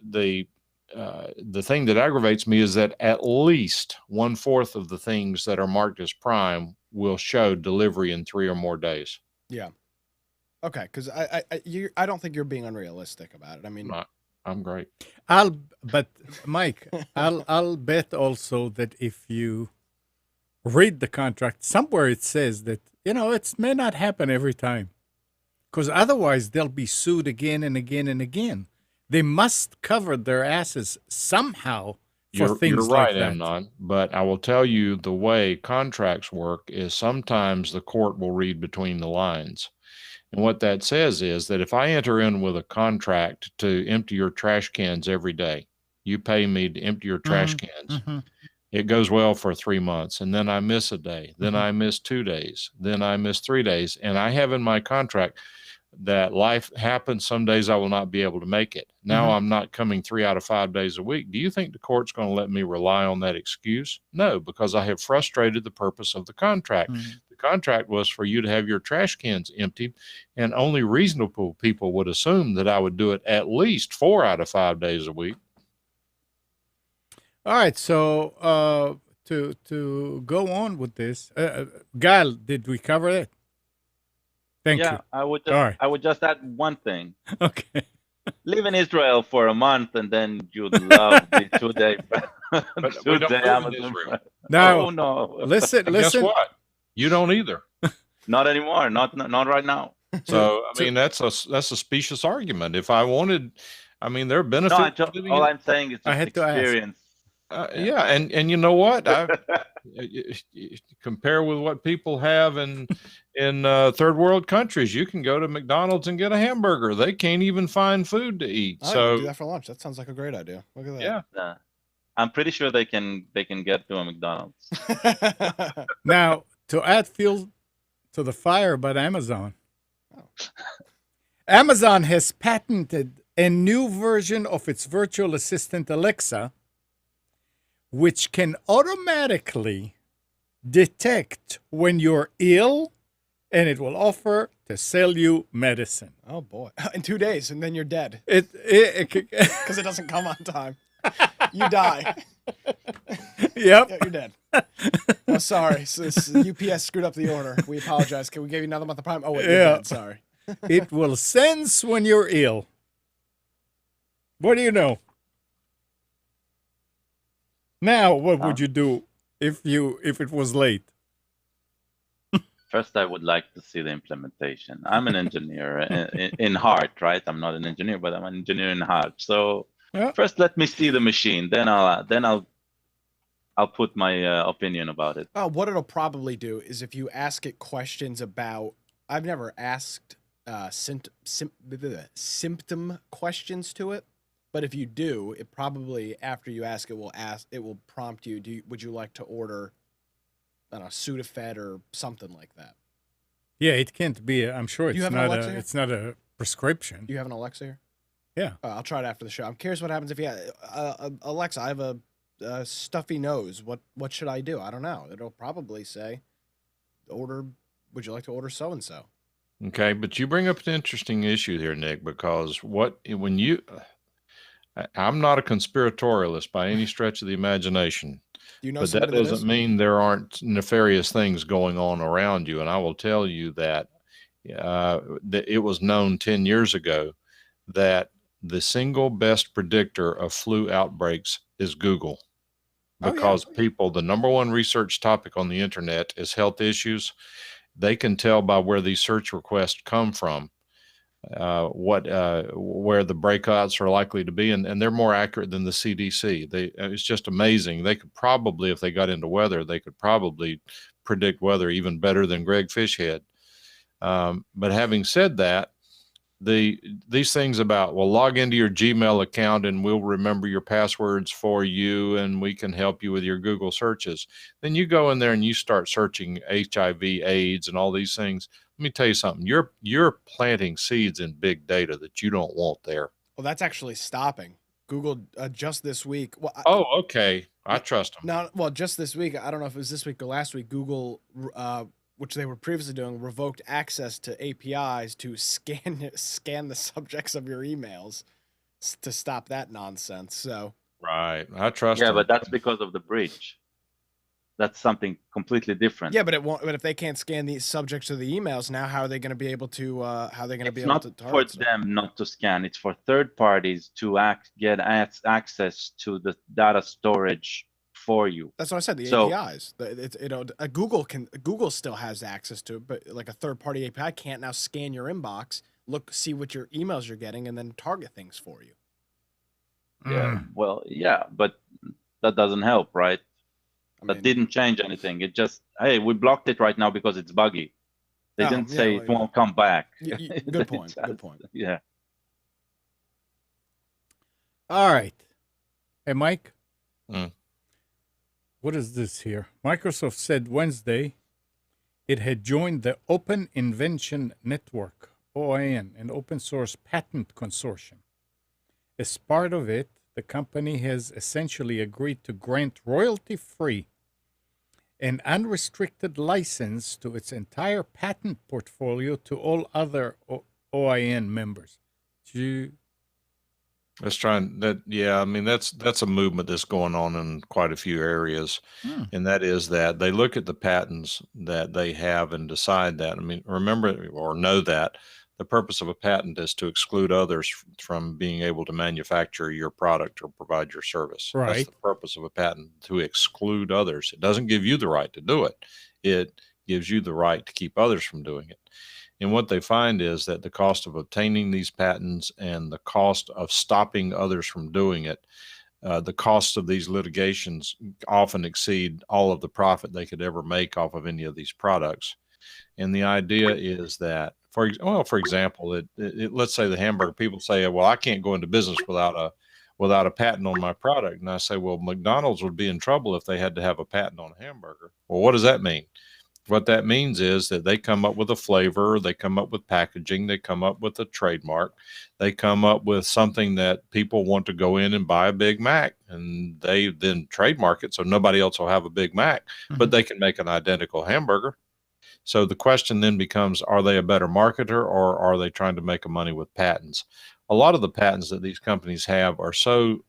thing that aggravates me is that at least 1/4 of the things that are marked as Prime will show delivery in 3 or more days. Yeah. Okay, because I don't think you're being unrealistic about it. I mean, I'm great. but Mike, I'll bet also that if you read the contract, somewhere it says that, it may not happen every time. Because otherwise they'll be sued again and again and again. They must cover their asses somehow for things You're like right, that. Amnon, but I will tell you the way contracts work is sometimes the court will read between the lines. And what that says is that if I enter in with a contract to empty your trash cans every day, you pay me to empty your trash cans. Mhm. It goes well for 3 months, and then I miss a day, then I miss 2 days, then I miss 3 days, and I have in my contract that life happens. Some days I will not be able to make it. Now I'm not coming 3 out of 5 days a week. Do you think the court's going to let me rely on that excuse? No, because I have frustrated the purpose of the contract. The contract was for you to have your trash cans emptied, and only reasonable people would assume that I would do it at least 4 out of 5 days a week. All right, so to go on with this, Gal, did we cover it? Thank you. I would All right. I would just add one thing. Okay. Live in Israel for a month, and then you'd love the 2-day. But we don't 2-day live in Amazon Israel. Prime. Now, Oh no, listen. Guess what? You don't either. not anymore. Not right now. So I mean, that's a specious argument. If I wanted, I mean, there are No, benefits. to living all in- I'm saying is I just had to ask. experience. Yeah, and you know what? Compare with what people have in third world countries. You can go to McDonald's and get a hamburger. They can't even find food to eat. I So do that for lunch. That sounds like a great idea. Look at yeah, I'm pretty sure they can get to a McDonald's. that. Now, to add fuel to the fire about Amazon, Amazon has patented a new version of its virtual assistant, Alexa, which can automatically detect when you're ill, and it will offer to sell you medicine. Oh boy! In 2 days, and then you're dead It because it doesn't come on time. You die. Yep. Yeah, you're dead. Oh, sorry. So UPS screwed up the order. We apologize. Can we give you another month of Prime? Oh, wait, you're Yeah. dead. Sorry. It will sense when you're ill. What do you know? Now, what would you do if it was late? First, I would like to see the implementation. I'm an engineer in heart, right? I'm not an engineer, but I'm an engineer in heart. So Yeah. first, let me see the machine. Then I'll put my opinion about it. Oh, what it'll probably do is if you ask it questions about, I've never asked symptom questions to it, but if you do, it probably after you ask it will prompt you. Would you like to order, I don't know, Sudafed or something like that? Yeah, it can't be. I'm sure You it's have an not Alexa here? it's not a prescription. Do you have an Alexa here? Yeah. I'll try it after the show. I'm curious what happens if you Alexa, I have a stuffy nose. What should I do? I don't know. It'll probably say, would you like to order so and so? okay. But you bring up an interesting issue here, Nick, because I'm not a conspiratorialist by any stretch of the imagination. Do you know But that somebody doesn't mean there aren't nefarious things going on around you. And I will tell you that it was known 10 years ago that the single best predictor of flu outbreaks is Google. Oh, yeah. Because people, the number one research topic on the internet is health issues. They can tell by where these search requests come from, where the breakouts are likely to be, and they're more accurate than the CDC. It's just amazing. They could probably, if they got into weather, they could probably predict weather even better than Greg Fishhead. But having said that, these things about, well, log into your Gmail account and we'll remember your passwords for you and we can help you with your Google searches. Then you go in there and you start searching HIV, AIDS, and all these things. Let me tell you something. You're planting seeds in big data that you don't want there. Well, that's actually stopping. Google just this week. Well, Oh, okay. I trust them. no, well, just this week. I don't know if it was this week or last week. Google, which they were previously doing, revoked access to APIs to scan the subjects of your emails to stop that nonsense. So Right. I trust Yeah, them. but that's because of the bridge. That's something completely different. yeah, but it won't. But if they can't scan the subjects of the emails now, how are they going to be able to? How are they going to be It's able not to for target stuff? them not to scan. It's for third parties to get access to the data storage for you. That's what I said. The So- APIs. Google still has access to it, but like a third-party API can't now scan your inbox, see what your emails you're getting, and then target things for you. Yeah, well, yeah, but that doesn't help, right? I That mean, didn't change anything. It just, hey, we blocked it right now because it's buggy. They Oh, didn't yeah, say well, it won't come back. good point. Good point. Yeah. All right. Hey, Mike. Mm. What is this here? Microsoft said Wednesday it had joined the Open Invention Network, OIN, an open source patent consortium. As part of it, the company has essentially agreed to grant royalty-free and unrestricted license to its entire patent portfolio to all other OIN members. Let's try that. Yeah, I mean that's a movement that's going on in quite a few areas, and that is that they look at the patents that they have and decide that. I mean, remember or know that the purpose of a patent is to exclude others from being able to manufacture your product or provide your service. That's Right. the purpose of a patent, to exclude others. It doesn't give you the right to do it. It gives you the right to keep others from doing it. And what they find is that the cost of obtaining these patents and the cost of stopping others from doing it, the costs of these litigations often exceed all of the profit they could ever make off of any of these products. And the idea is that, for example, let's say the hamburger people say, well, I can't go into business without a patent on my product. And I say, well, McDonald's would be in trouble if they had to have a patent on a hamburger. Well, what does that mean? What that means is that they come up with a flavor, they come up with packaging, they come up with a trademark, they come up with something that people want to go in and buy a Big Mac, and they then trademark it so nobody else will have a Big Mac, but they can make an identical hamburger. So the question then becomes, are they a better marketer, or are they trying to make money with patents? A lot of the patents that these companies have are so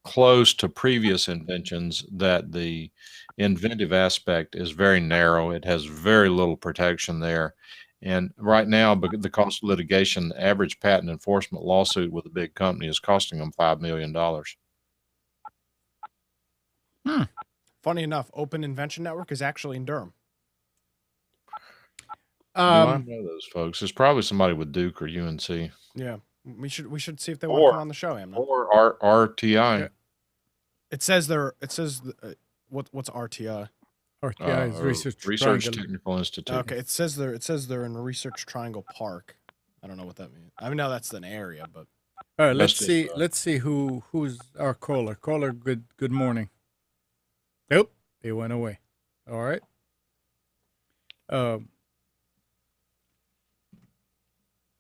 close to previous inventions that the inventive aspect is very narrow. It has very little protection there. And right now, the cost of litigation, the average patent enforcement lawsuit with a big company is costing them $5 million. Funny enough, Open Invention Network is actually in Durham. Do I know those folks? There's probably somebody with Duke or UNC Yeah, we should see if they want to Or- come on the show, Amnon. or RTI. Yeah. It says what's RTI? RTI is Research Triangle. Technical Institute. Okay, it says they're in Research Triangle Park. I don't know what that means. I mean, no, that's an area, but All right, let's That's see. just, Let's see who's our caller. Caller, good morning. Nope, they went away. All right.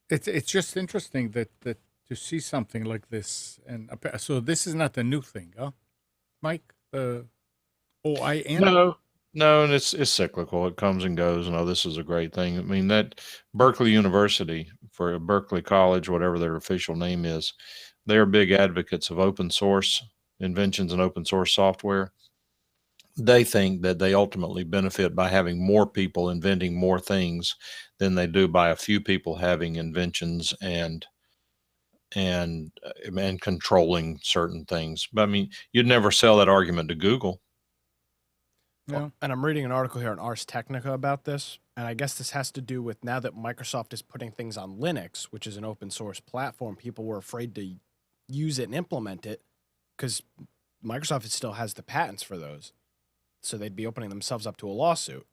It's just interesting that to see something like this, and so this is not a new thing, huh, Mike? OIN. No, and it's cyclical. It comes and goes. No, this is a great thing. I mean, that Berkeley University, for Berkeley College, whatever their official name is, they're big advocates of open source inventions and open source software. They think that they ultimately benefit by having more people inventing more things than they do by a few people having inventions and controlling certain things. But I mean, you'd never sell that argument to Google. No. and I'm reading an article here on Ars Technica about this, and I guess this has to do with now that Microsoft is putting things on Linux, which is an open source platform. People were afraid to use it and implement it because Microsoft still has the patents for those, so they'd be opening themselves up to a lawsuit.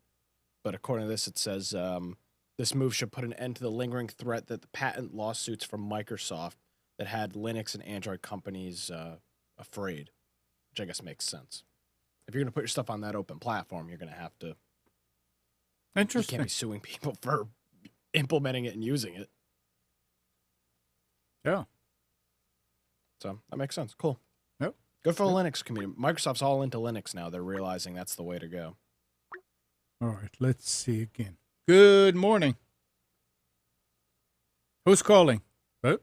But according to this, it says This move should put an end to the lingering threat that the patent lawsuits from Microsoft that had Linux and Android companies afraid, which I guess makes sense. If you're going to put your stuff on that open platform, you're going to have to. You Interesting. can't be suing people for implementing it and using it. Yeah. So that makes sense. Cool. Yep. Good for the Linux community. Microsoft's all into Linux now. They're realizing that's the way to go. All right. Let's see again. Good morning. Who's calling? Oh,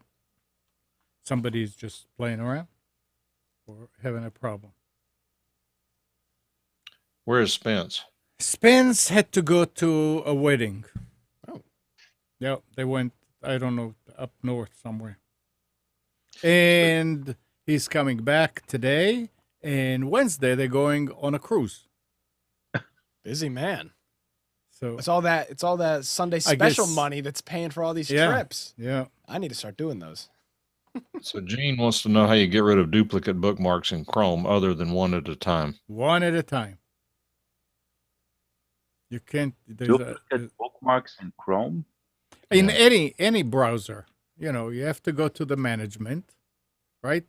somebody's just playing around or having a problem. Where is Spence? Spence had to go to a wedding. Oh. Yeah, they went, I don't know, up north somewhere. And he's coming back today. And Wednesday, they're going on a cruise. Busy man. So It's all that Sunday special guess- money that's paying for all these Yeah. trips. yeah. I need to start doing those. So Gene wants to know how you get rid of duplicate bookmarks in Chrome other than one at a time. One at a time. You can't. There's Duplicate bookmarks in Chrome. in Yeah. any browser. You have to go to the management, right?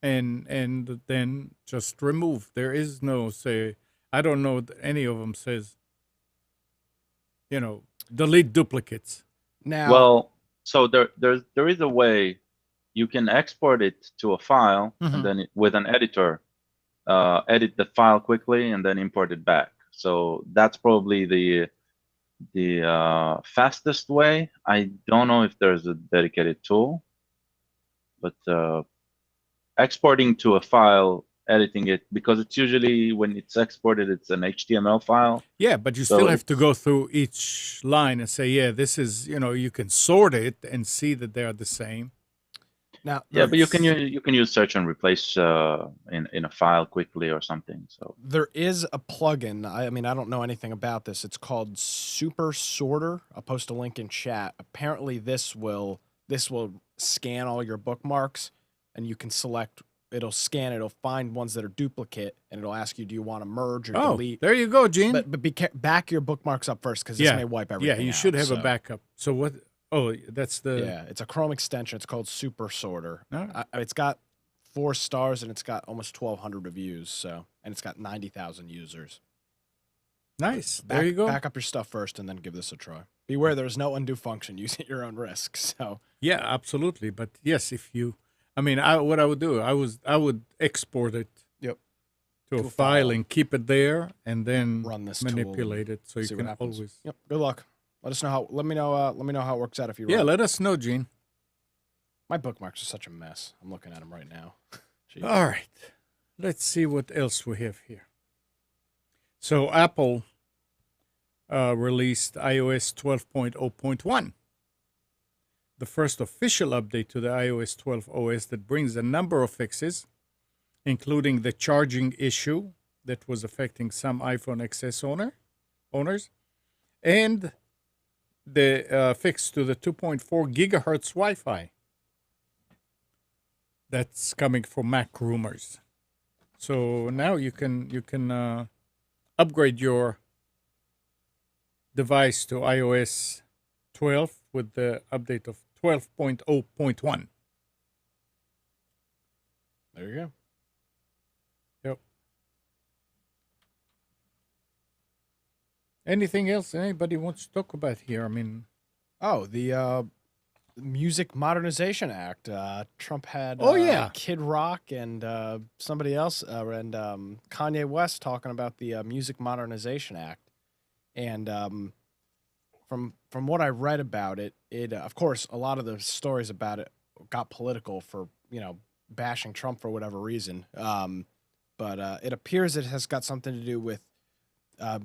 And then just remove. There is no say. I don't know that any of them says. Delete duplicates. Now, Well, so there is a way you can export it to a file Mhm. and then with an editor, edit the file quickly and then import it back. So that's probably the fastest way. I don't know if there's a dedicated tool, but exporting to a file, editing it, because it's usually when it's exported, it's an HTML file. Yeah, but you So still have to go through each line and say, yeah, this is. You can sort it and see that they are the same. now, Yeah, but you That's- can use search and replace in a file quickly or something. So there is a plugin. I mean, I don't know anything about this. It's called Super Sorter. I'll post a link in chat. Apparently, this will scan all your bookmarks, and you can select. It'll scan. It'll find ones that are duplicate, and it'll ask you, do you want to merge or Oh, delete? there you go, Gene. But back your bookmarks up first, because this Yeah. may wipe everything. Yeah, you out, should have a so- backup. So what? Oh, that's the. Yeah, it's a Chrome extension. It's called Super Sorter. All right. It's got 4 stars and it's got almost 1,200 reviews. So, and it's got 90,000 users. Nice. There you go. Back up your stuff first and then give this a try. Beware, there's no undo function. Use it at your own risk. So, Yeah, absolutely. But yes, if you, what I would do, I would export it. Yep. To To a a file file. and keep it there, and then Run this tool manipulate it so you see what can happens. always. Yep. Good luck. Let us know how. Let me know how it works out if you. Yeah, run. let us know, Gene. My bookmarks are such a mess. I'm looking at them right now. Jeez. All right. Let's see what else we have here. So Apple released iOS 12.0.1, the first official update to the iOS 12 OS that brings a number of fixes, including the charging issue that was affecting some iPhone XS owners, and the fix to the 2.4 gigahertz Wi-Fi that's coming from Mac rumors. So now you can upgrade your device to iOS 12 with the update of 12.0.1. There you go. Yep. Anything else anybody wants to talk about here? I mean, Oh, the Music Modernization Act. Trump had Oh, yeah. Kid Rock and somebody else and Kanye West talking about the Music Modernization Act. And from what I read about it, of course a lot of the stories about it got political for bashing Trump for whatever reason. But it appears it has got something to do with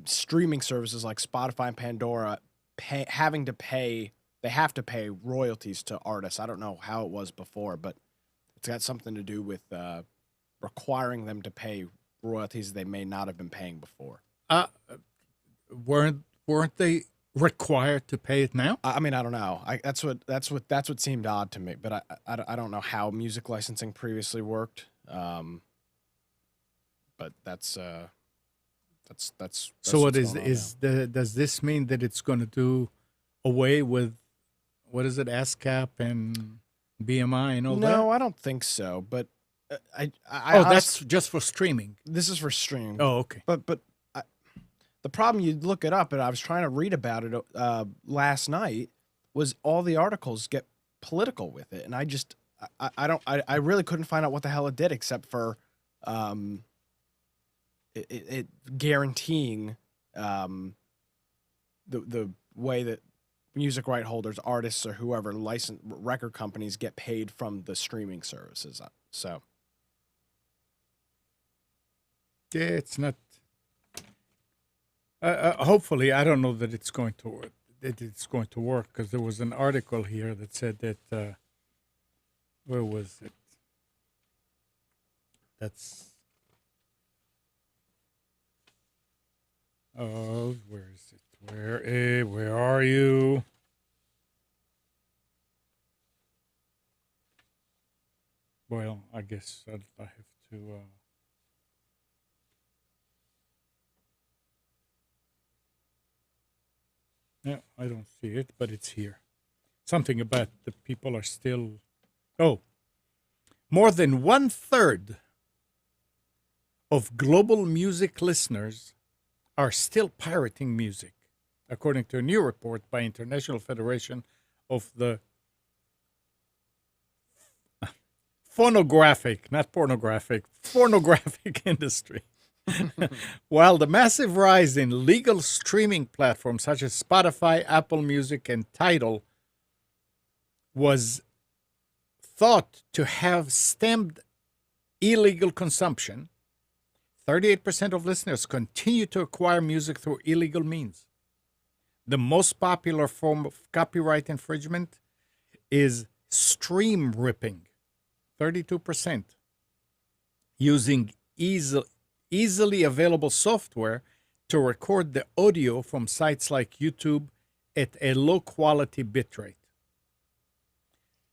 streaming services like Spotify and Pandora having to pay. They have to pay royalties to artists. I don't know how it was before, but it's got something to do with requiring them to pay royalties they may not have been paying before. weren't they required to pay it now? I mean, I don't know. That's what seemed odd to me. But I don't know how music licensing previously worked. But that's That's So what what's going on now. does this mean that it's going to do away with what is it, ASCAP and BMI and all that? No, I don't think so. But I Oh, that's just for streaming. this is for stream. Oh, okay. But the problem, you look it up, and I was trying to read about it last night, was all the articles get political with it, and I really couldn't find out what the hell it did except for it guaranteeing the way that music right holders, artists, or whoever license record companies get paid from the streaming services. So Yeah, it's not. Hopefully, I don't know that it's going to work because there was an article here that said that where was it? That's where is it? Where are you? Well, I guess I have to. No, I don't see it, but it's here. Something about the people are still. Oh, more than 1/3 of global music listeners are still pirating music, according to a new report by International Federation of the phonographic, not pornographic, phonographic industry. While the massive rise in legal streaming platforms such as Spotify, Apple Music, and Tidal was thought to have stemmed illegal consumption, 38% of listeners continue to acquire music through illegal means. The most popular form of copyright infringement is stream ripping, 32%, using easily available software to record the audio from sites like YouTube at a low quality bitrate.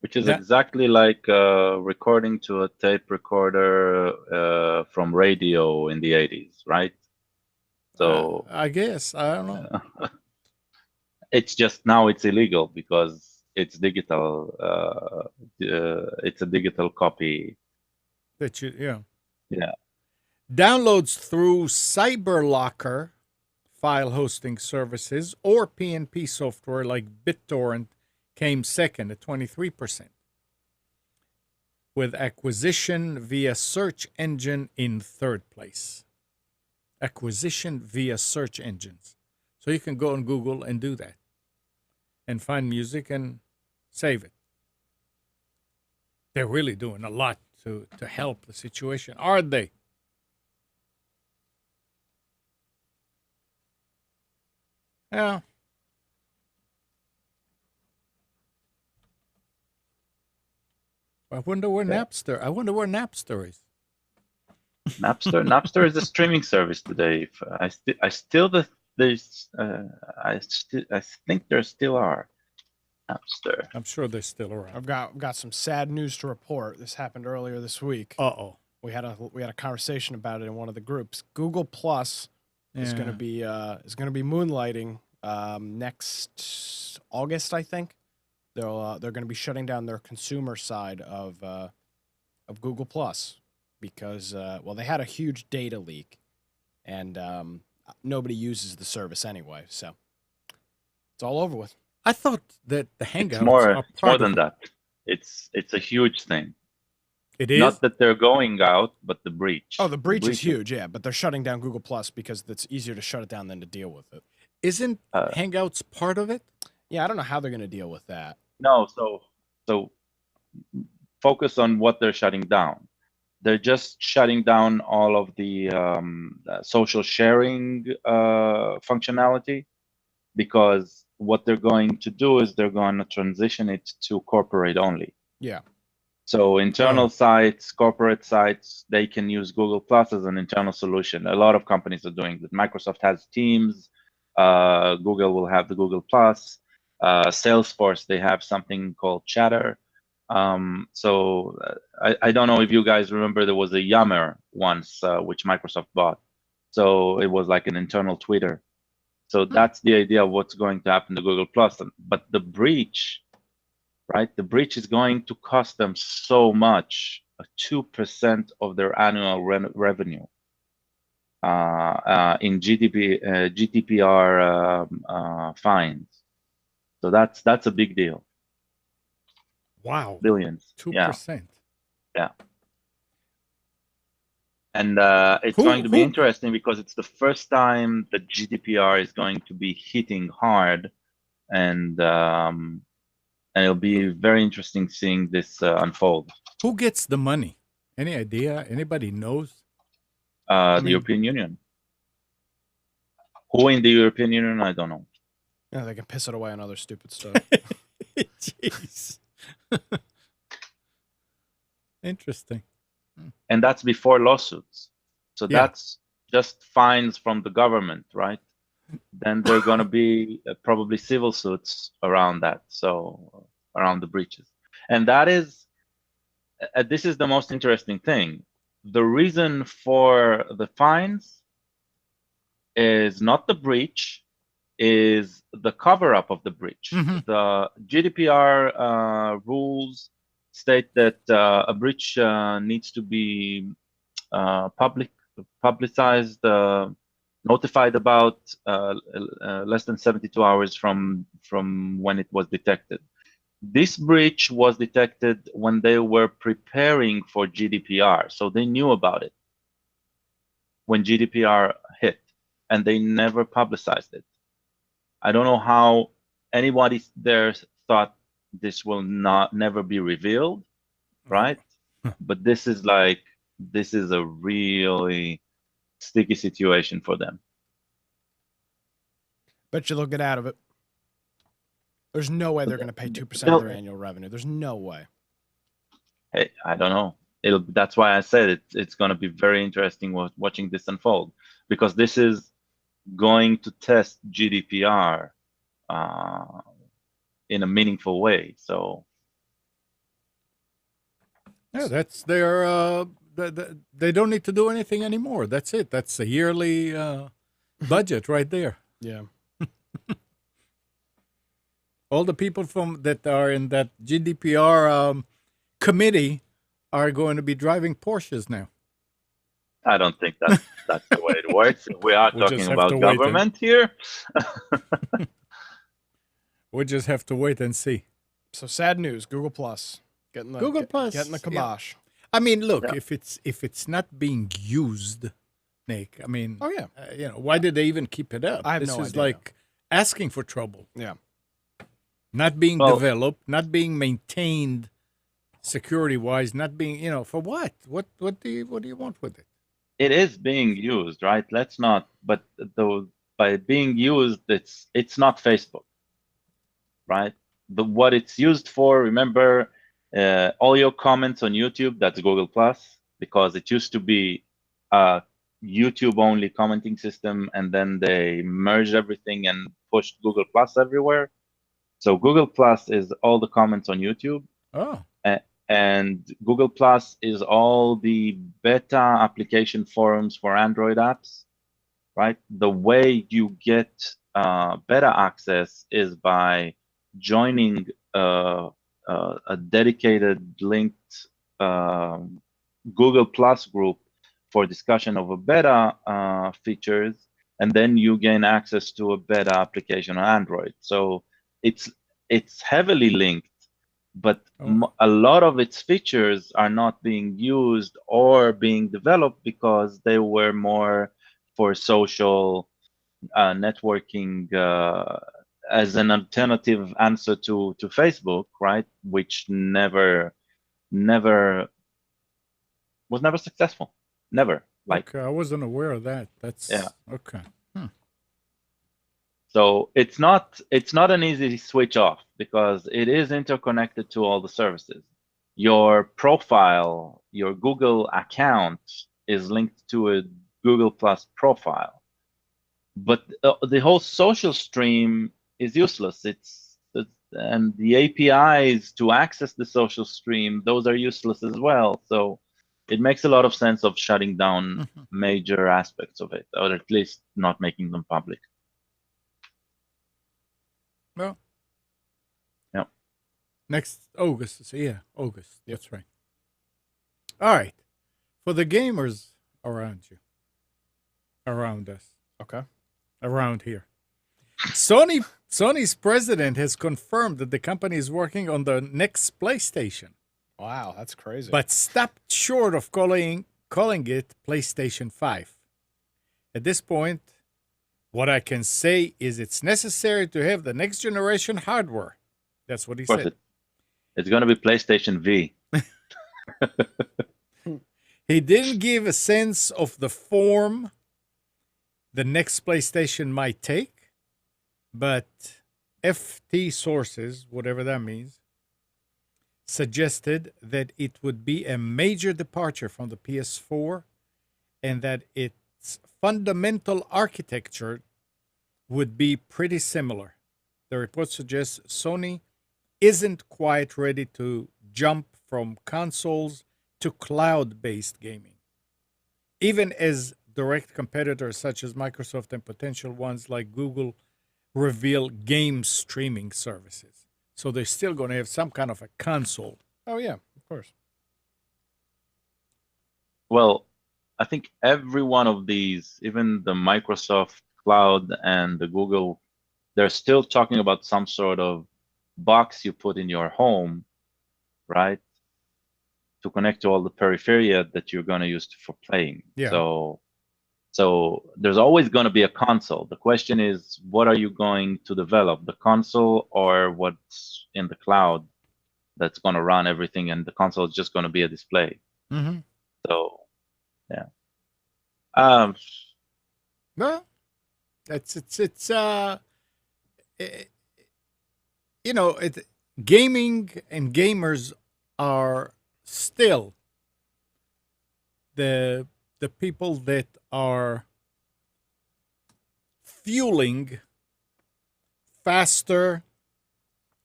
Which is exactly like recording to a tape recorder from radio in the 80s, right? So I guess, I don't know. It's just now it's illegal because it's digital. It's a digital copy. That you, Yeah. Downloads through CyberLocker file hosting services or PNP software like BitTorrent came second at 23%, with acquisition via search engine in third place. Acquisition via search engines. So you can go on Google and do that and find music and save it. They're really doing a lot to help the situation, aren't they? Yeah. I wonder where Napster is. Napster is a streaming service today. I think there still are Napster. I'm sure they're still around. I've got some sad news to report. This happened earlier this week. Uh-oh. We had a conversation about it in one of the groups. Google Plus is going to be moonlighting next August, I think. They're going to be shutting down their consumer side of Google Plus because they had a huge data leak, and nobody uses the service anyway, so it's all over with. I thought that the Hangouts It's more are part than of that. It's a huge thing. It is? Not that they're going out, but the breach. Oh, the breach is huge, yeah, but they're shutting down Google Plus because it's easier to shut it down than to deal with it. Isn't Hangouts part of it? Yeah, I don't know how they're going to deal with that. No, so focus on what they're shutting down. They're just shutting down all of the social sharing functionality, because what they're going to do is they're going to transition it to corporate only. Yeah. So internal sites, corporate sites, they can use Google Plus as an internal solution. A lot of companies are doing that. Microsoft has Teams. Google will have the Google Plus. Salesforce, they have something called Chatter. I don't know if you guys remember, there was a Yammer once, which Microsoft bought. So it was like an internal Twitter. So that's the idea of what's going to happen to Google Plus. But the breach, right? The breach is going to cost them so much, 2% of their annual revenue in GDPR fines. So that's a big deal. Wow. Billions. 2%. Yeah. And it's going to be interesting because it's the first time that GDPR is going to be hitting hard, and it'll be very interesting seeing this unfold. Who gets the money? Any idea? Anybody knows? The European Union. Who in the European Union? I don't know. Yeah, they can piss it away on other stupid stuff. Jeez. Interesting. And that's before lawsuits. So that's just fines from the government, right? Then there are going to be probably civil suits around that, so around the breaches. And that is, this is the most interesting thing. The reason for the fines is not the breach, is the cover-up of the breach. The GDPR rules state that a breach needs to be publicized, notified about less than 72 hours from when it was detected. This breach was detected when they were preparing for GDPR, so they knew about it when GDPR hit, and they never publicized it. I don't know how anybody there thought this will never be revealed, right? But this is a really sticky situation for them. Bet you they'll get out of it. There's no way they're going to pay 2% of their annual revenue. There's no way. Hey, I don't know. That's why I said it's going to be very interesting watching this unfold, because this is going to test GDPR in a meaningful way. So yeah, that's their. They don't need to do anything anymore. That's it. That's a yearly budget right there. Yeah. All the people that are in that GDPR committee are going to be driving Porsches now. I don't think that's the way it works. We are talking about government here. We just have to wait and see. So sad news. Google Plus getting the getting the kibosh. Yeah. I mean, look, if it's not being used, Nick. I mean, why did they even keep it up? I have no idea. This is like asking for trouble. Yeah. Not being developed, not being maintained security-wise, not being, for what? What do you want with it? It is being used, right? Let's not. But by being used, it's not Facebook, right? What it's used for. Remember, all your comments on YouTube. That's Google Plus, because it used to be a YouTube-only commenting system, and then they merged everything and pushed Google Plus everywhere. So Google Plus is all the comments on YouTube. Oh. And Google Plus is all the beta application forums for Android apps, right? The way you get beta access is by joining a dedicated linked Google Plus group for discussion of a beta features, and then you gain access to a beta application on Android. So it's heavily linked, but a lot of its features are not being used or being developed because they were more for social networking as an alternative answer to Facebook, right? Which was never successful. Never. Okay, I wasn't aware of that. That's okay. So it's not an easy switch off, because it is interconnected to all the services. Your profile, your Google account is linked to a Google Plus profile, but the whole social stream is useless. And the APIs to access the social stream, those are useless as well. So it makes a lot of sense of shutting down Mhm. major aspects of it, or at least not making them public. Well, Yeah. next August. August. That's right. All right. For the gamers around you, around us, Okay. around here, Sony's president has confirmed that the company is working on the next PlayStation, Wow, that's crazy. but stopped short of calling it PlayStation 5. At this point, what I can say is it's necessary to have the next generation hardware. That's what he Of course, said. it's going to be PlayStation V. He didn't give a sense of the form the next PlayStation might take, but FT sources, whatever that means, suggested that it would be a major departure from the PS4 and that its fundamental architecture would be pretty similar. The report suggests Sony isn't quite ready to jump from consoles to cloud-based gaming, even as direct competitors such as Microsoft and potential ones like Google reveal game streaming services. So they're still going to have some kind of a console. Oh yeah, of course. Well, I think every one of these, even the Microsoft Cloud and the Google, they're still talking about some sort of box you put in your home, right? To connect to all the peripheria that you're going to use for playing. Yeah. So there's always going to be a console. The question is, what are you going to develop, the console or what's in the cloud that's going to run everything, and the console is just going to be a display. Mm-hmm. So, yeah. Well, gaming and gamers are still the people that are fueling faster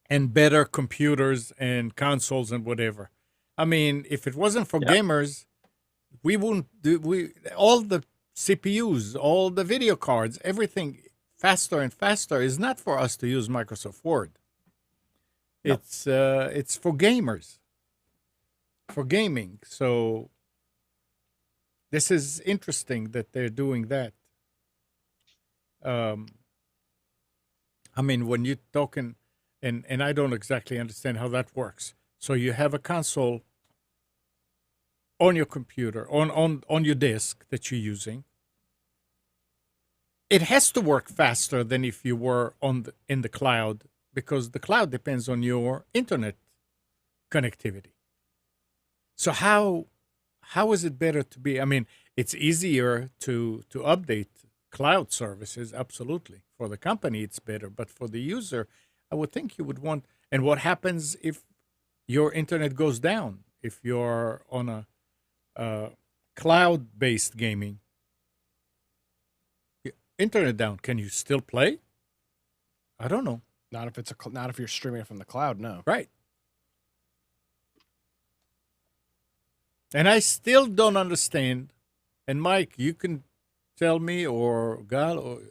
and better computers and consoles and whatever. I mean, if it wasn't for gamers, we wouldn't do all the CPUs, all the video cards, everything faster and faster is not for us to use Microsoft Word. No. It's for gamers, for gaming. So this is interesting that they're doing that. I mean, when you're talking, and I don't exactly understand how that works. So you have a console on your computer, on your disk that you're using. It has to work faster than if you were in the cloud, because the cloud depends on your internet connectivity. So how is it better to be? I mean, it's easier to update cloud services, absolutely. For the company, it's better, but for the user, I would think you would want. And what happens if your internet goes down? If you're on a cloud-based gaming, internet down, can you still play? I don't know. Not if not if you're streaming it from the cloud. No. Right. And I still don't understand. And Mike, you can tell me, or Gal, or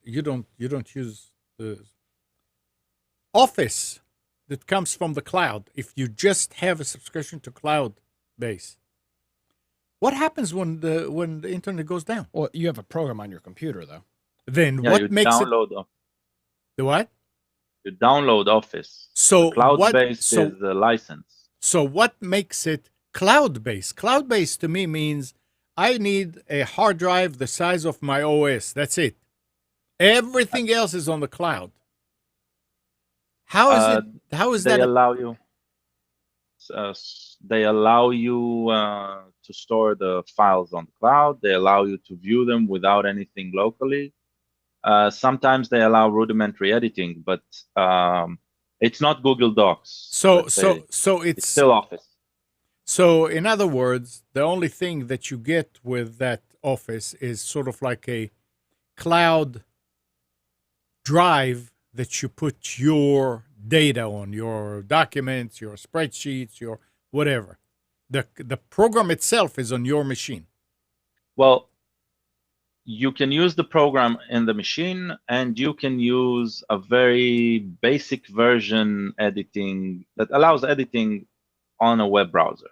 you don't use the Office that comes from the cloud. If you just have a subscription to cloud base, what happens when the internet goes down? Well, you have a program on your computer though. Then yeah, what you makes it download the what? You download Office. So Cloud-based is the license. So what makes it cloud-based? Cloud-based to me means I need a hard drive the size of my OS. That's it. Everything else is on the cloud. How is it? How is they that? Allow you. They allow you to store the files on the cloud. They allow you to view them without anything locally. Sometimes they allow rudimentary editing, but it's not Google Docs. So it's still Office. So in other words, the only thing that you get with that Office is sort of like a cloud drive that you put your data on, your documents, your spreadsheets, your whatever. The program itself is on your machine. Well, you can use the program in the machine, and you can use a very basic version editing that allows editing on a web browser.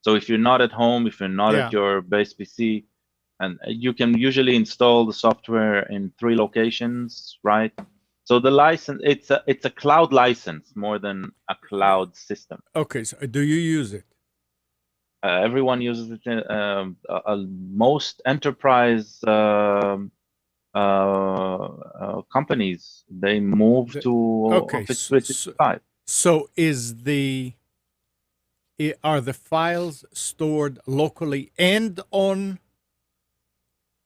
So if you're not at home, if you're not Yeah. at your base PC, and you can usually install the software in 3 locations, right? So the license, it's a cloud license more than a cloud system. Okay, so do you use it? Everyone uses it. Most enterprise companies, they move The- to okay, Office 365. So are the files stored locally and on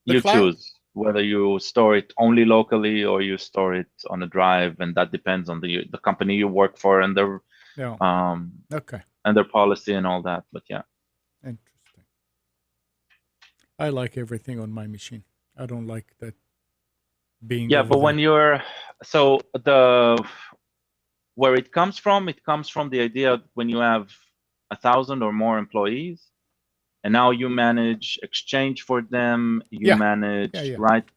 the You cloud? choose whether you store it only locally or you store it on a drive, and that depends on the company you work for and their No. Okay. and their policy and all that. But yeah, Interesting. I like everything on my machine. I don't like that being yeah. over But when there. you're where it comes from the idea when you have 1,000 or more employees, and now you manage Exchange for them. You Yeah. manage Yeah. right.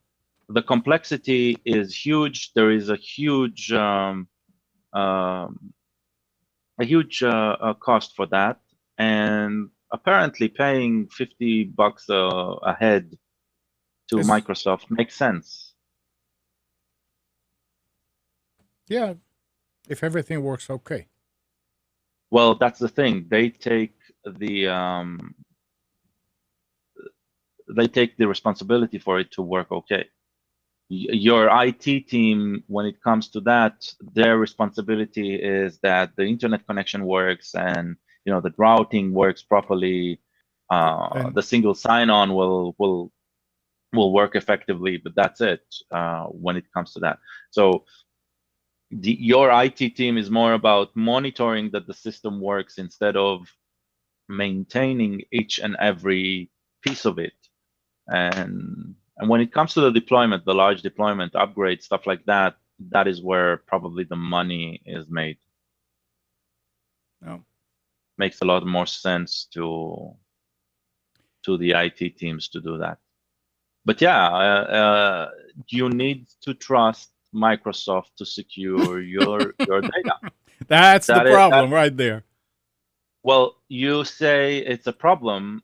The complexity is huge. There is a huge cost for that, and apparently paying $50 a head to Is- Microsoft makes sense. Yeah, if everything works okay. Well, that's the thing. They take the responsibility for it to work okay. Your IT team, when it comes to that, their responsibility is that the internet connection works, and the routing works properly. And- The single sign-on will work effectively, but that's it when it comes to that. So your IT team is more about monitoring that the system works instead of maintaining each and every piece of it. And when it comes to the deployment, the large deployment, upgrade, stuff like that, that is where probably the money is made. No. Makes a lot more sense to the IT teams to do that. But yeah, you need to trust Microsoft to secure your data. That's the That is- problem right there. Well, you say it's a problem.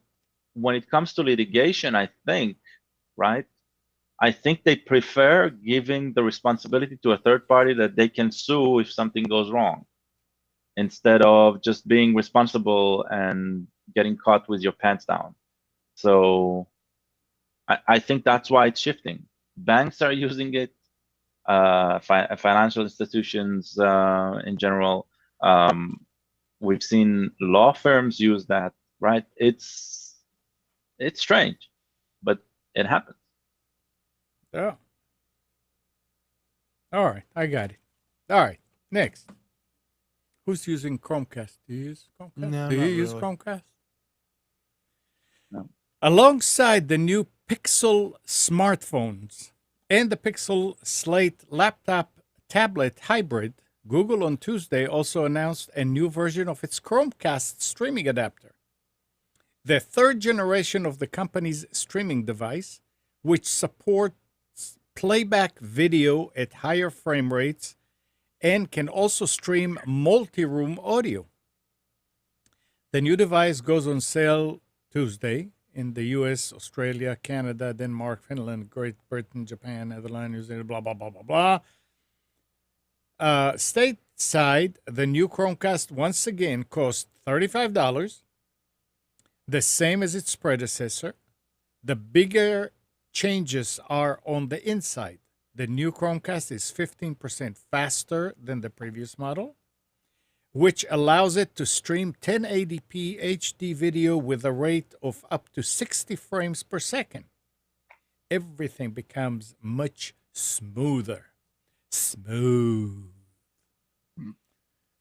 When it comes to litigation, I think, right? I think they prefer giving the responsibility to a third party that they can sue if something goes wrong, instead of just being responsible and getting caught with your pants down. So I think that's why it's shifting. Banks are using it, financial institutions in general. We've seen law firms use that, right? It's strange, but it happens. Yeah. All right, I got it. All right, next. Who's using Chromecast? Do you use Chromecast? No, Do you not use really. Chromecast? No. Alongside the new Pixel smartphones and the Pixel Slate laptop tablet hybrid, Google on Tuesday also announced a new version of its Chromecast streaming adapter. The third generation of the company's streaming device, which supports playback video at higher frame rates and can also stream multi-room audio. The new device goes on sale Tuesday in the US, Australia, Canada, Denmark, Finland, Great Britain, Japan, Netherlands, New Zealand, blah, blah, blah, blah, blah. Stateside, the new Chromecast once again cost $35, the same as its predecessor. The bigger changes are on the inside. The new Chromecast is 15% faster than the previous model, which allows it to stream 1080p HD video with a rate of up to 60 frames per second. Everything becomes much smoother. Smooth.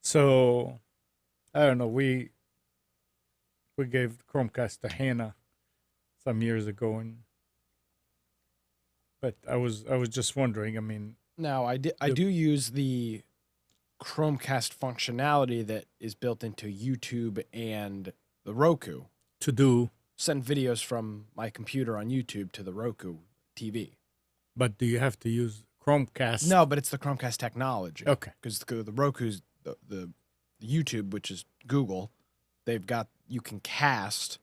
So, I don't know. We gave Chromecast to Hannah some years ago, but I was just wondering. I mean, Now, I do use the Chromecast functionality that is built into YouTube and Roku. to do. Send videos from my computer on YouTube to the Roku TV. But do you have to use Chromecast? No, but it's the Chromecast technology. Okay. Because the Roku's the YouTube, which is Google, you can cast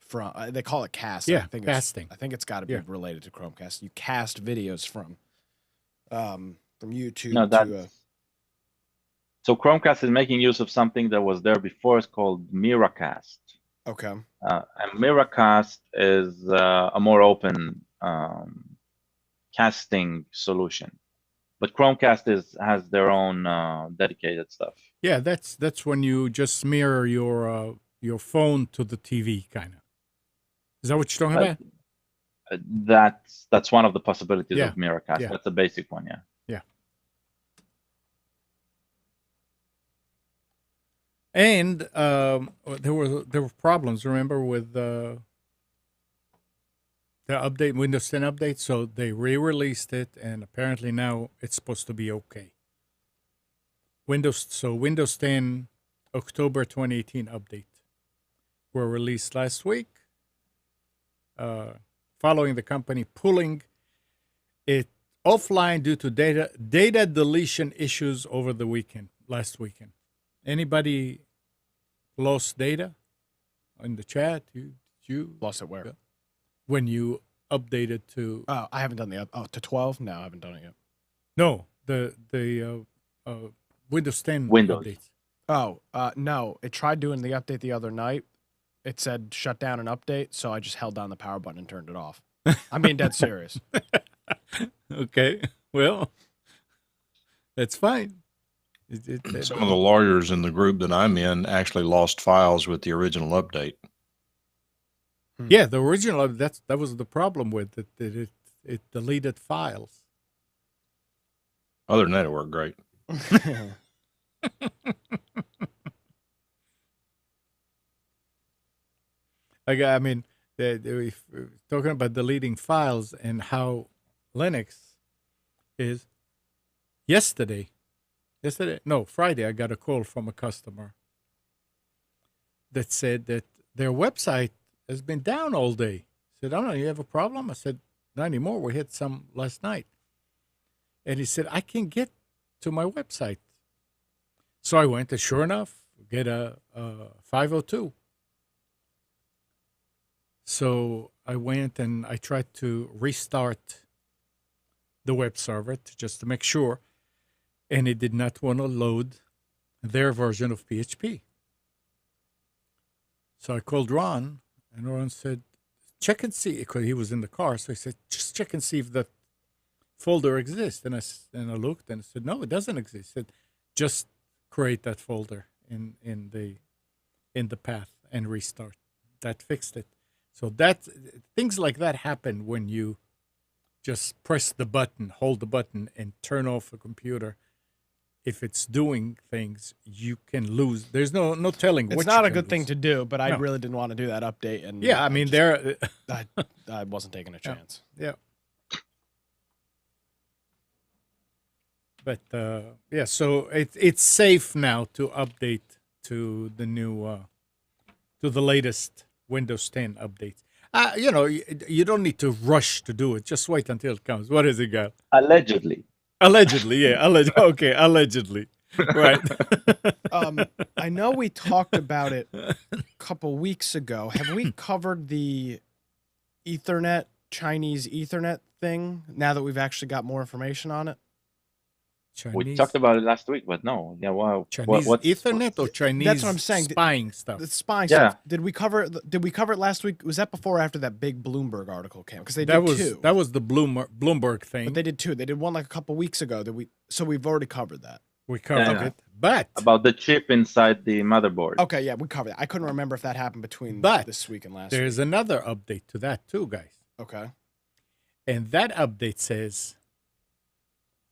from. They call it cast. Yeah, I think casting. I think it's got to be Yeah. related to Chromecast. You cast videos from YouTube No, to. that's so Chromecast is making use of something that was there before. It's called Miracast. Okay. And Miracast is a more open casting solution, but Chromecast has their own dedicated stuff. Yeah, that's when you just mirror your phone to the TV, kind of. Is that what you're talking about? That's one of the possibilities Yeah, of Miracast. yeah. That's a basic one, yeah. Yeah. And there were problems. Remember with the update, Windows 10 update. So they re-released it, and apparently now it's supposed to be okay. Windows 10 October 2018 update were released last week, following the company pulling it offline due to data deletion issues over the last weekend. Anybody lost data in the chat? You Lost it where? when you updated to Oh, I haven't done to 12. No, I haven't done it yet. no the Windows 10 Windows. updates. Oh, no. It tried doing the update the other night. It said shut down and update, so I just held down the power button and turned it off. I'm being dead serious. Okay, well, that's fine. Some of the lawyers in the group that I'm in actually lost files with the original update. Yeah, the original that was the problem with it. It deleted files. Other than that, it worked great. I mean, if talking about deleting files and how Linux is. Friday, I got a call from a customer that said that their website has been down all day. I said, "Oh no, you have a problem?" I said, "Not anymore. We hit some last night." And he said, "I can get to my website." So I went, and sure enough, get a 502. So I went and I tried to restart the web server just to make sure, and it did not want to load their version of PHP. So I called Ron, and Ron said, "Check and see," because he was in the car. So he said, "Just check and see if that folder exists." And I looked, and I said, "No, it doesn't exist." He said, "Just create that folder in the path and restart." That fixed it. So things like that happen when you just press the button, hold the button, and turn off a computer. If it's doing things, you can lose. There's no telling. It's not a good thing to do, but I really didn't want to do that update. And Yeah, I mean, I wasn't taking a chance. Yeah. But yeah, so it's safe now to update to the new to the latest Windows 10 updates. You don't need to rush to do it. Just wait until it comes. What is it, Gal? Allegedly. Allegedly, yeah. Okay, allegedly. Right. I know we talked about it a couple weeks ago. Have we covered the Chinese Ethernet thing now that we've actually got more information on it? We talked about it last week, but no. Yeah, well, Chinese Ethernet or Chinese That's what I'm saying. Spying stuff. The spying Yeah. stuff. Did we cover it last week? Was that before or after that big Bloomberg article came? Because they did two. That was the Bloomberg thing. But they did two. They did one like a couple weeks ago. So we've already covered that. We covered Yeah. it. But about the chip inside the motherboard. Okay, yeah, we covered that. I couldn't remember if that happened between But this week and last week. there's another update to that too, guys. Okay. And that update says,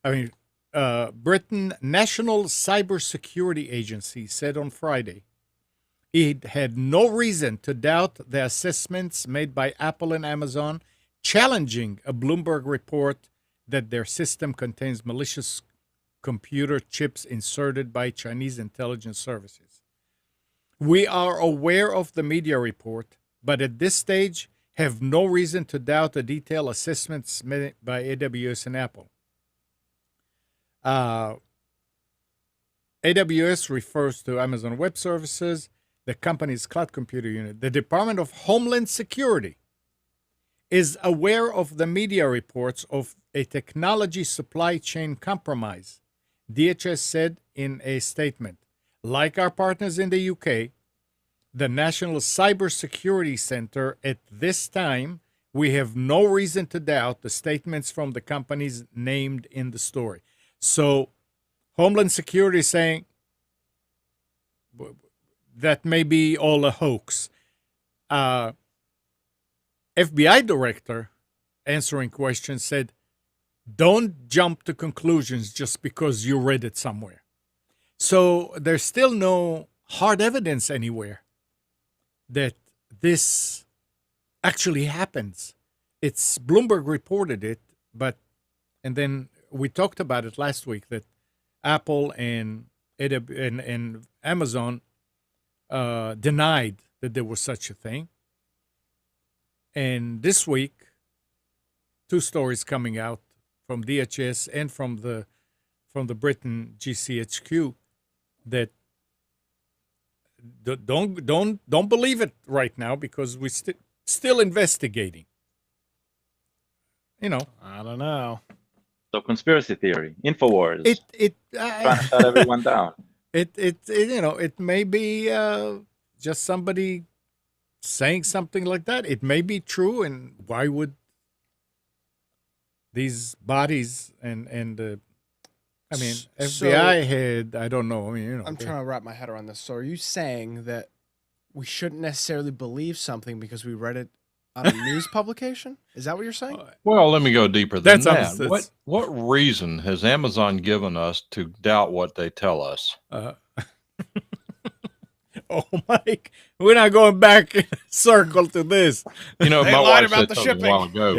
Britain National Cybersecurity Agency said on Friday it had no reason to doubt the assessments made by Apple and Amazon, challenging a Bloomberg report that their system contains malicious computer chips inserted by Chinese intelligence services. We are aware of the media report, but at this stage have no reason to doubt the detailed assessments made by AWS and Apple. AWS refers to Amazon Web Services, the company's cloud computer unit. The Department of Homeland Security is aware of the media reports of a technology supply chain compromise, DHS said in a statement. Like our partners in the UK, the National Cybersecurity Center, at this time, we have no reason to doubt the statements from the companies named in the story. So, Homeland Security is saying that may be all a hoax. FBI director answering questions said, don't jump to conclusions just because you read it somewhere. So there's still no hard evidence anywhere that this actually happens. It's Bloomberg reported it, and then we talked about it last week that Apple and Amazon denied that there was such a thing. And this week, two stories coming out from DHS and from the Britain GCHQ that don't believe it right now because we're still investigating. You know, I don't know. So conspiracy theory, Infowars, trying to shut everyone down. It may be just somebody saying something like that. It may be true, and why would these bodies and I mean, FBI head, I don't know. I mean, I'm trying to wrap my head around this. So are you saying that we shouldn't necessarily believe something because we read it on a news publication? Is that what you're saying? Well, let me go deeper than That's that. What reason has Amazon given us to doubt what they tell us? Oh, Mike, we're not going back in a circle to this. You know, They my lied wife about said the something shipping. a while ago,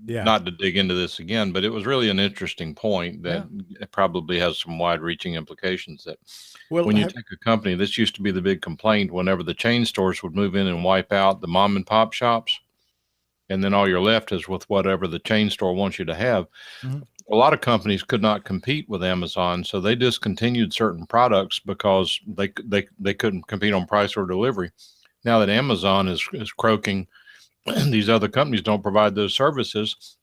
Yeah. not to dig into this again, but it was really an interesting point that it probably has some wide-reaching implications. That when you take a company, this used to be the big complaint whenever the chain stores would move in and wipe out the mom and pop shops, and then all you're left is with whatever the chain store wants you to have. Mm-hmm. A lot of companies could not compete with Amazon, so they discontinued certain products because they couldn't compete on price or delivery. Now that Amazon is croaking, these other companies don't provide those services,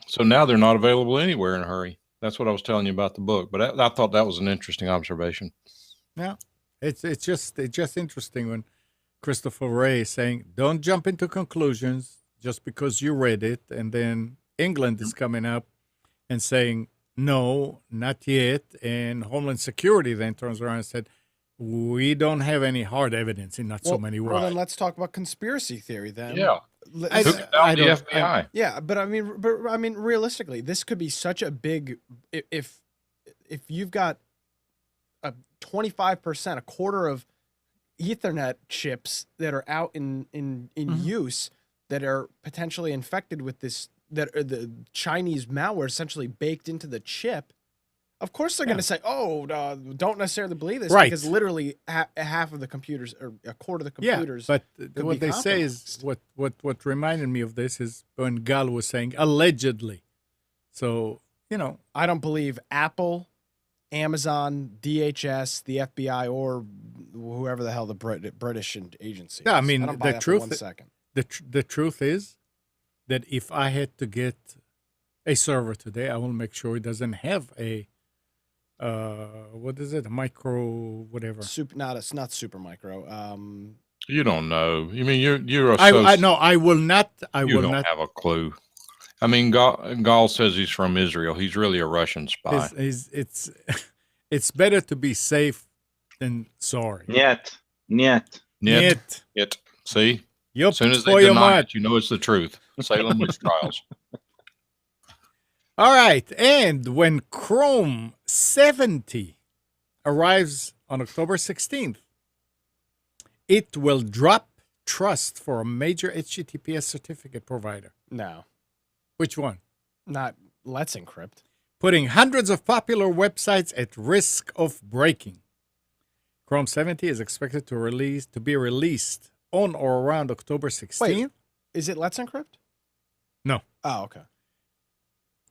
so now they're not available anywhere in a hurry. That's what I was telling you about the book, but I thought that was an interesting observation. Yeah, it's just interesting when Christopher Wray is saying, "Don't jump into conclusions just because you read it," and then England is coming up and saying, "No, not yet," and Homeland Security then turns around and said, "We don't have any hard evidence in so many words." Well, then let's talk about conspiracy theory then. Yeah. Who could doubt the FBI? Yeah, but I mean, realistically, this could be such a big. If you've got a 25%, a quarter of Ethernet chips that are out in use that are potentially infected with this, that are the Chinese malware essentially baked into the chip. Of course, they're going to say, "Oh, don't necessarily believe this," because literally half of the computers or a quarter of the computers. Yeah, but what they say is what reminded me of this is when Gal was saying allegedly. So I don't believe Apple, Amazon, DHS, the FBI, or whoever the hell the British agency. Yeah, I mean don't buy the that truth. for 1 second. The truth is that if I had to get a server today, I will make sure it doesn't have a what is it? A micro whatever. It's not super micro. You don't know. You mean you're a I will not. You don't have a clue. I mean, Gall says he's from Israel. He's really a Russian spy. It's better to be safe than sorry. Niet. See? Yep. As soon as they deny it, you know it's the truth. Salem witch trials. All right. And when Chrome 70 arrives on October 16th, it will drop trust for a major HTTPS certificate provider. No. Which one? Not Let's Encrypt. Putting hundreds of popular websites at risk of breaking. Chrome 70 is expected to be released on or around October 16th. Is it Let's Encrypt? No. Oh, okay.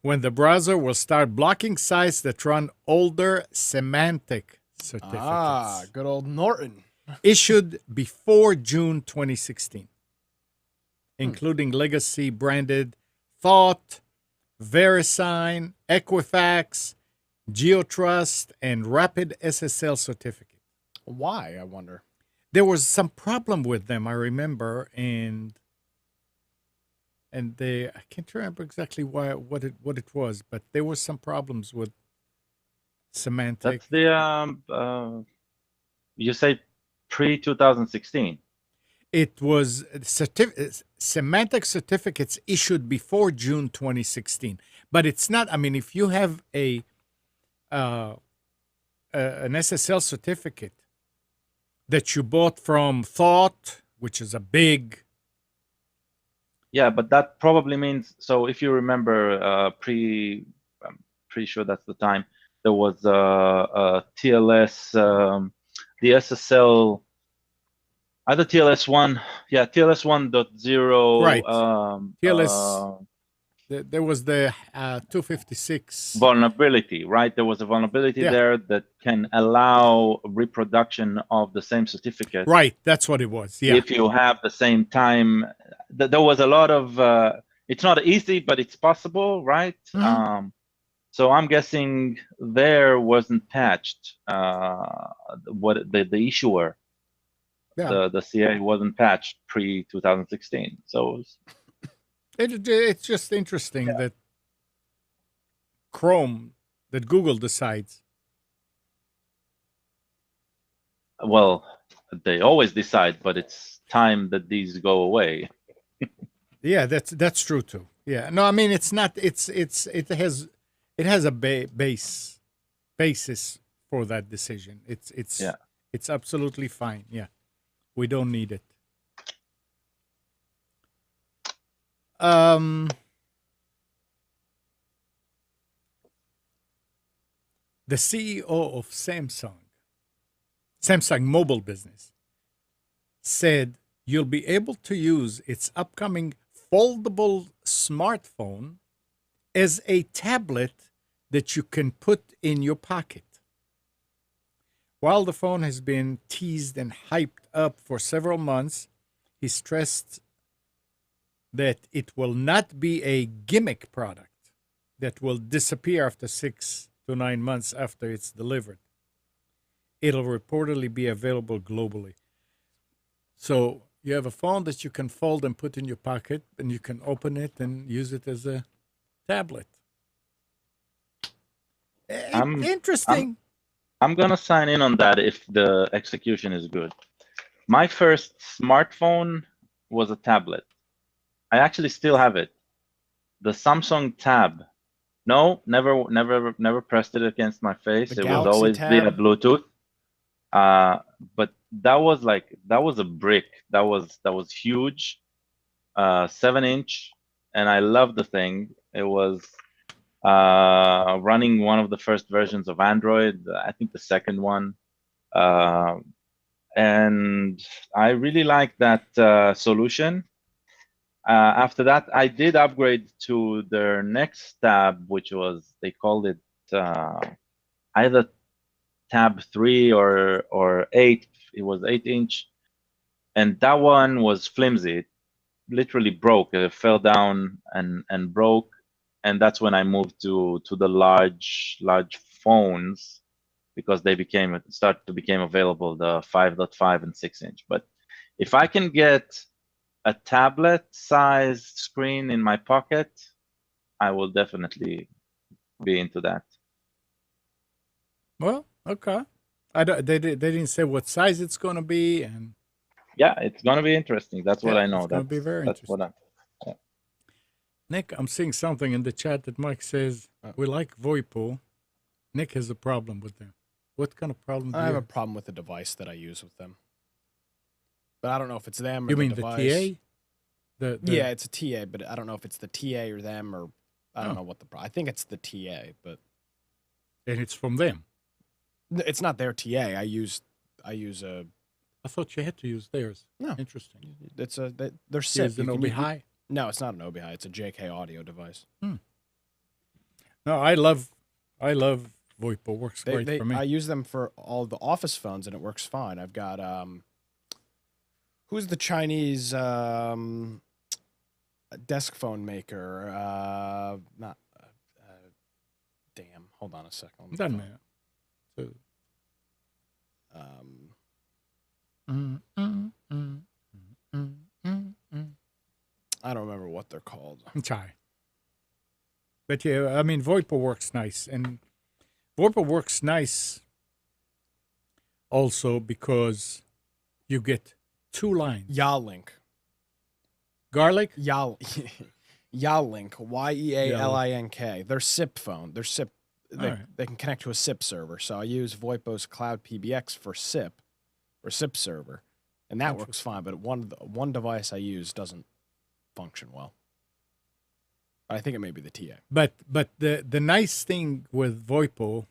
When the browser will start blocking sites that run older semantic certificates. Ah, good old Norton. Issued before June 2016, including legacy branded Thought, VeriSign, Equifax, GeoTrust, and Rapid SSL certificate. Why, I wonder? There was some problem with them, I remember, and I can't remember exactly what it was, but there was some problems with semantic. That's the you say pre-2016. It was semantic certificates issued before June 2016, but it's not. I mean, if you have an SSL certificate that you bought from Thought, which is a big. Yeah, but that probably means, so if you remember, I'm pretty sure that's the time, there was a TLS, the SSL, either TLS 1, yeah, TLS 1.0. Right. TLS, there was the 256. Vulnerability, right? There was a vulnerability there that can allow reproduction of the same certificate. Right, that's what it was, yeah. If you have the same time, there was a lot of, it's not easy, but it's possible, right? Mm-hmm. So I'm guessing there wasn't patched. What the issuer, the CA wasn't patched pre-2016. So it's just interesting that that Google decides. Well, they always decide, but it's time that these go away. Yeah, that's true too. Yeah, no, I mean it's not. It has a basis for that decision. It's absolutely fine. Yeah, we don't need it. The CEO of Samsung mobile business, said you'll be able to use its upcoming foldable smartphone as a tablet that you can put in your pocket. While the phone has been teased and hyped up for several months, he stressed that it will not be a gimmick product that will disappear after 6 to 9 months after it's delivered. It'll reportedly be available globally. So you have a phone that you can fold and put in your pocket, and you can open it and use it as a tablet. Interesting. I'm going to sign in on that if the execution is good. My first smartphone was a tablet. I actually still have it. The Samsung Tab. No, never pressed it against my face. It was always via Bluetooth. But that was a brick. That was huge. 7-inch, and I loved the thing. It was running one of the first versions of Android, I think the second one. And I really liked that solution. After that, I did upgrade to their next tab, which was, they called it either Tab 3 or 8. It was 8-inch, and that one was flimsy. It literally broke. It fell down and broke, and that's when I moved to the large phones, because they started to become available, the 5.5 and 6-inch. But if I can get a tablet-sized screen in my pocket, I will definitely be into that. Well, okay. They didn't say what size it's going to be, and yeah, it's going to be interesting. That's what I know. It's going to be very interesting. Nick, I'm seeing something in the chat that Mike says we like VoIP. Nick has a problem with them. What kind of problem do you have? I have a problem with the device that I use with them. But I don't know if it's them or you the mean device. The TA? Yeah, it's a TA, but I don't know if it's the TA or them, or I don't know what the problem. I think it's the TA, but and it's from them. It's not their TA. I use a. I thought you had to use theirs. No. Interesting. They're SIP. Use an OB high. No, it's not an OB high. It's a JK audio device. No, I love VoIP. Works great for me. I use them for all the office phones, and it works fine. I've got who's the Chinese desk phone maker? Not damn. Hold on a second. Let me Doesn't find- matter. So, I don't remember what they're called. Chai. But yeah, I mean, VoIP works nice, and VoIP works nice also because you get 2 lines. Yalink. Garlic. Yalink. Yealink. They're SIP phone. They're SIP. Alright. They can connect to a SIP server. So I use VoIPO's Cloud PBX for SIP server, and that works fine. But one device I use doesn't function well. I think it may be the TA. But the nice thing with VoIPO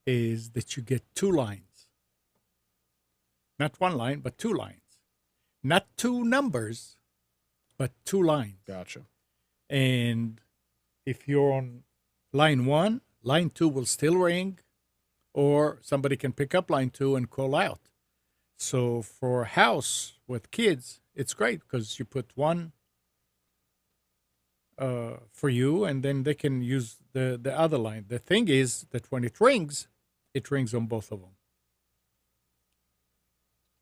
is that you get 2 lines. Not 1 line, but 2 lines. Not 2 numbers, but 2 lines. Gotcha. And if you're on line 1, line 2 will still ring, or somebody can pick up line 2 and call out. So for a house with kids, it's great because you put one for you, and then they can use the other line. The thing is that when it rings on both of them.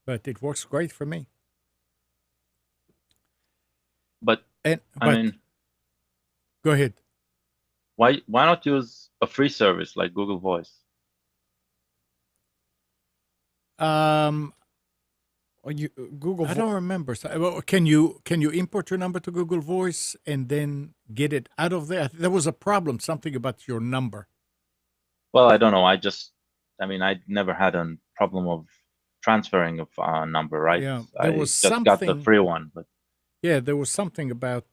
But it works great for me. But I I mean, go ahead. why not use a free service like Google Voice? Well, Google. I don't remember. Well, can you import your number to Google Voice and then get it out of there? There was a problem, something about your number. Well, I don't know. I never had a problem of transferring of a number, right? Yeah, I there was just got the something- free one, but Yeah, there was something about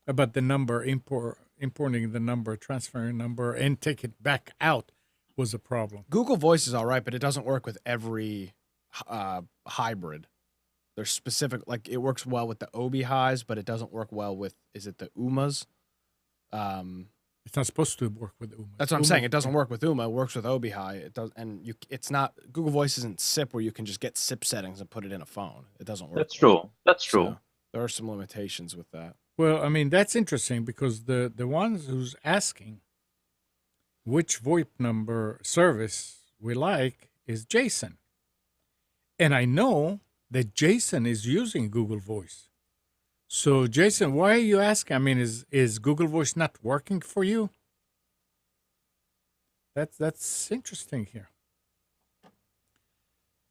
the number, importing the number, transferring the number, and take it back out was a problem. Google Voice is all right, but it doesn't work with every hybrid. There's specific, like it works well with the OB highs, but it doesn't work well with, is it the UMAs? It's not supposed to work with UMA. That's what I'm saying. It doesn't work with UMA. It works with OB high. It does, and it's not, Google Voice isn't SIP where you can just get SIP settings and put it in a phone. It doesn't work. that's well. true. That's true. So there are some limitations with that. Well, I mean, that's interesting because the ones who's asking which VoIP number service we like is Jason. And I know that Jason is using Google Voice. So, Jason, why are you asking? I mean, is Google Voice not working for you? That's interesting here.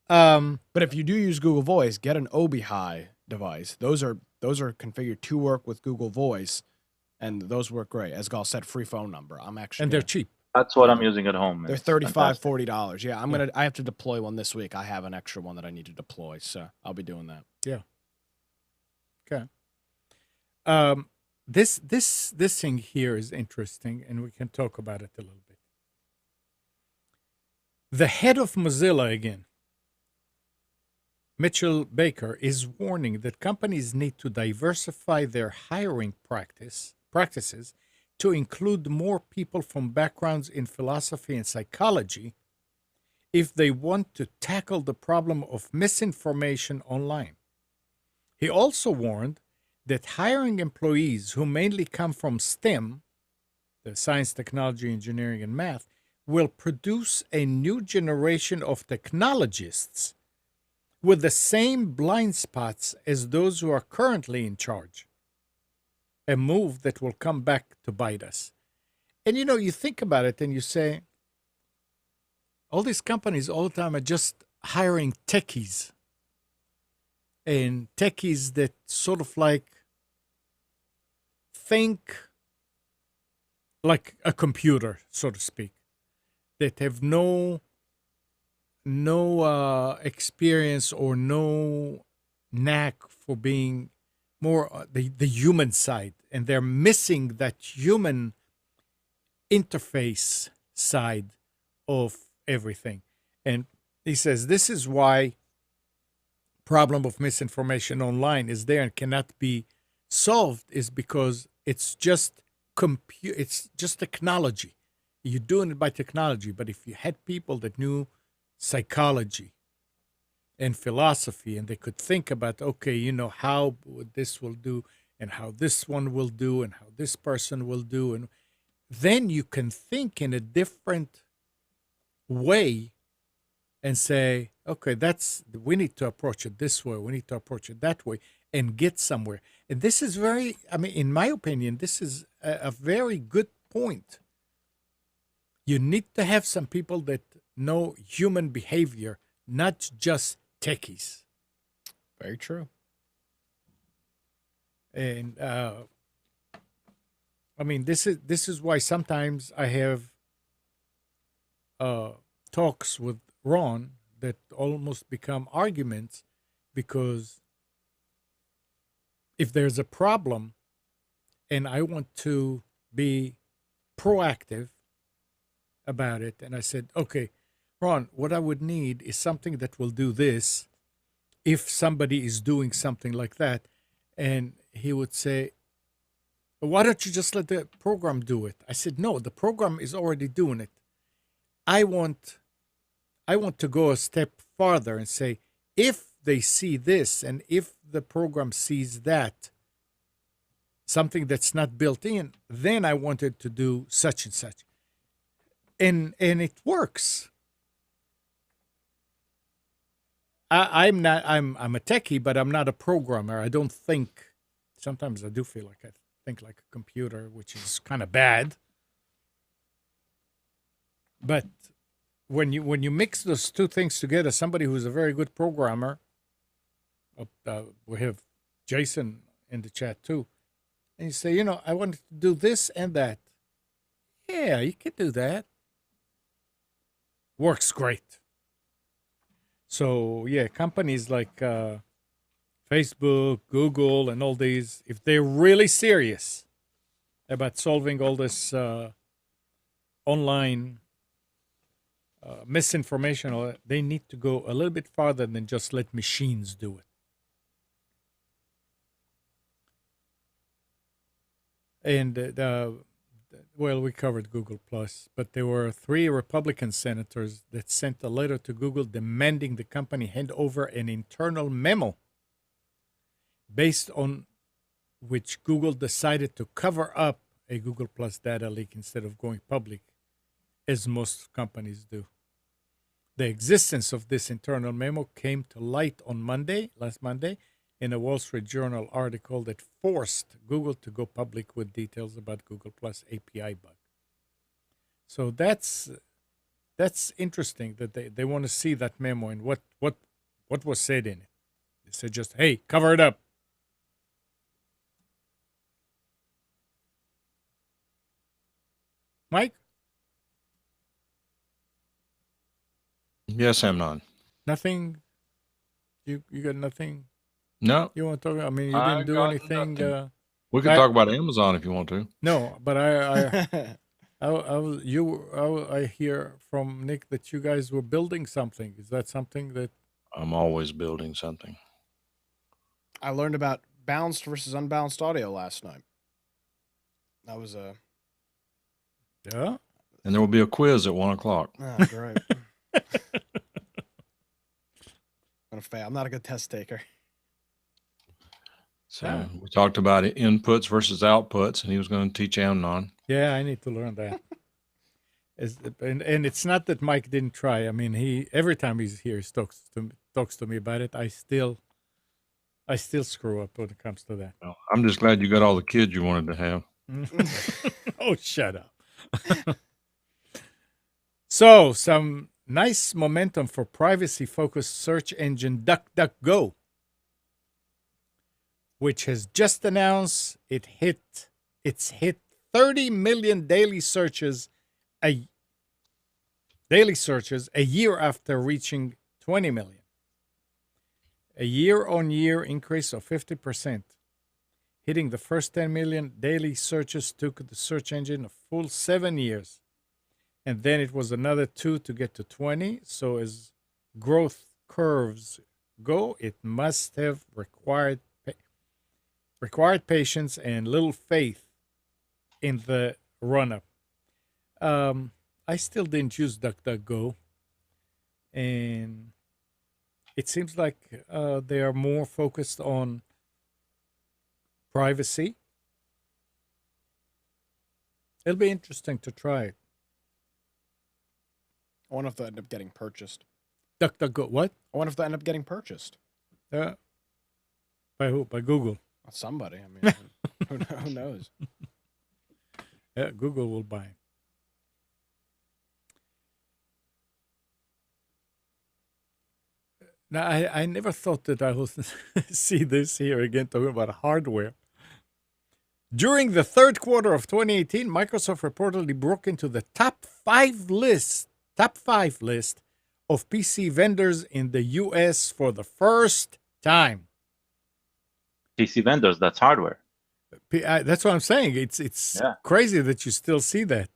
But if you do use Google Voice, get an OB high device. Those are configured to work with Google Voice, and those work great. As Gal said, free phone number. I'm actually And they're gonna- cheap. That's what I'm using at home. They're It's $35, fantastic. $40. Yeah, I have to deploy one this week. I have an extra one that I need to deploy, so I'll be doing that. Okay. This thing here is interesting, and we can talk about it a little bit. The head of Mozilla again, Mitchell Baker, is warning that companies need to diversify their hiring practices to include more people from backgrounds in philosophy and psychology if they want to tackle the problem of misinformation online. He also warned that hiring employees who mainly come from STEM, the science, technology, engineering, and math, will produce a new generation of technologists with the same blind spots as those who are currently in charge. A move that will come back to bite us. And you think about it and you say, all these companies all the time are just hiring techies. And techies that sort of like think like a computer, so to speak, that have no experience or no knack for being more the human side, and they're missing that human interface side of everything. And He says this is why problem of misinformation online is there and cannot be solved is because it's just it's just technology. You're doing it by technology, but if you had people that knew psychology and philosophy and they could think about, okay, how this will do and how this one will do and how this person will do, and then you can think in a different way and say, okay, we need to approach it this way, we need to approach it that way, and get somewhere. And this is in my opinion, this is a very good point. You need to have some people that know human behavior, not just techies. Very true. And this is why sometimes I have talks with Ron that almost become arguments, because if there's a problem and I want to be proactive about it, and I said, okay, Ron, what I would need is something that will do this if somebody is doing something like that. And he would say, why don't you just let the program do it? I said, no, the program is already doing it. I want to go a step farther and say, if they see this and if the program sees that, something that's not built in, then I wanted to do such and such. And it works. I'm a techie, but I'm not a programmer. I don't think. Sometimes I do feel like I think like a computer, which is kind of bad. But when you mix those two things together, somebody who's a very good programmer, we have Jason in the chat too, and you say, I want to do this and that. Yeah, you can do that. Works great. So yeah, companies like Facebook, Google, and all these, if they're really serious about solving all this online misinformation, they need to go a little bit farther than just let machines do it. And well, we covered Google Plus, but there were 3 Republican senators that sent a letter to Google demanding the company hand over an internal memo based on which Google decided to cover up a Google Plus data leak instead of going public, as most companies do. The existence of this internal memo came to light on last Monday, in a Wall Street Journal article that forced Google to go public with details about Google Plus API bug. So that's interesting that they want to see that memo and what was said in it. They said just, hey, cover it up. Mike? Yes, Amnon. Nothing? You got nothing? No. You want to talk? I mean, you I didn't do got anything. nothing. We can talk about Amazon if you want to. No, but I hear from Nick that you guys were building something. Is that something that? I'm always building something. I learned about balanced versus unbalanced audio last night. That was a. Yeah. And there will be a quiz at 1:00. Oh, great. I'm gonna fail. I'm not a good test taker. So we talked about inputs versus outputs, and he was going to teach Amnon. Yeah, I need to learn that. And it's not that Mike didn't try. I mean, every time he's here, he talks to me about it. I still screw up when it comes to that. Well, I'm just glad you got all the kids you wanted to have. Oh, shut up. So, some nice momentum for privacy-focused search engine DuckDuckGo, which has just announced it's hit 30 million daily searches a year after reaching 20 million. A year-on-year increase of 50%. Hitting the first 10 million daily searches took the search engine a full 7 years. And then it was another 2 to get to 20. So as growth curves go, it must have required patience and little faith in the run-up. I still didn't use DuckDuckGo, and it seems like they are more focused on privacy. It'll be interesting to try it. I wonder if they'll end up getting purchased. DuckDuckGo, what? I wonder if they'll end up getting purchased. By who? By Google. Somebody. I mean, who knows? Yeah, Google will buy it. Now, I never thought that I would see this here again, talking about hardware. During the third quarter of 2018, Microsoft reportedly broke into the top five list of PC vendors in the US for the first time. PC vendors, that's hardware. That's what I'm saying. It's crazy that you still see that.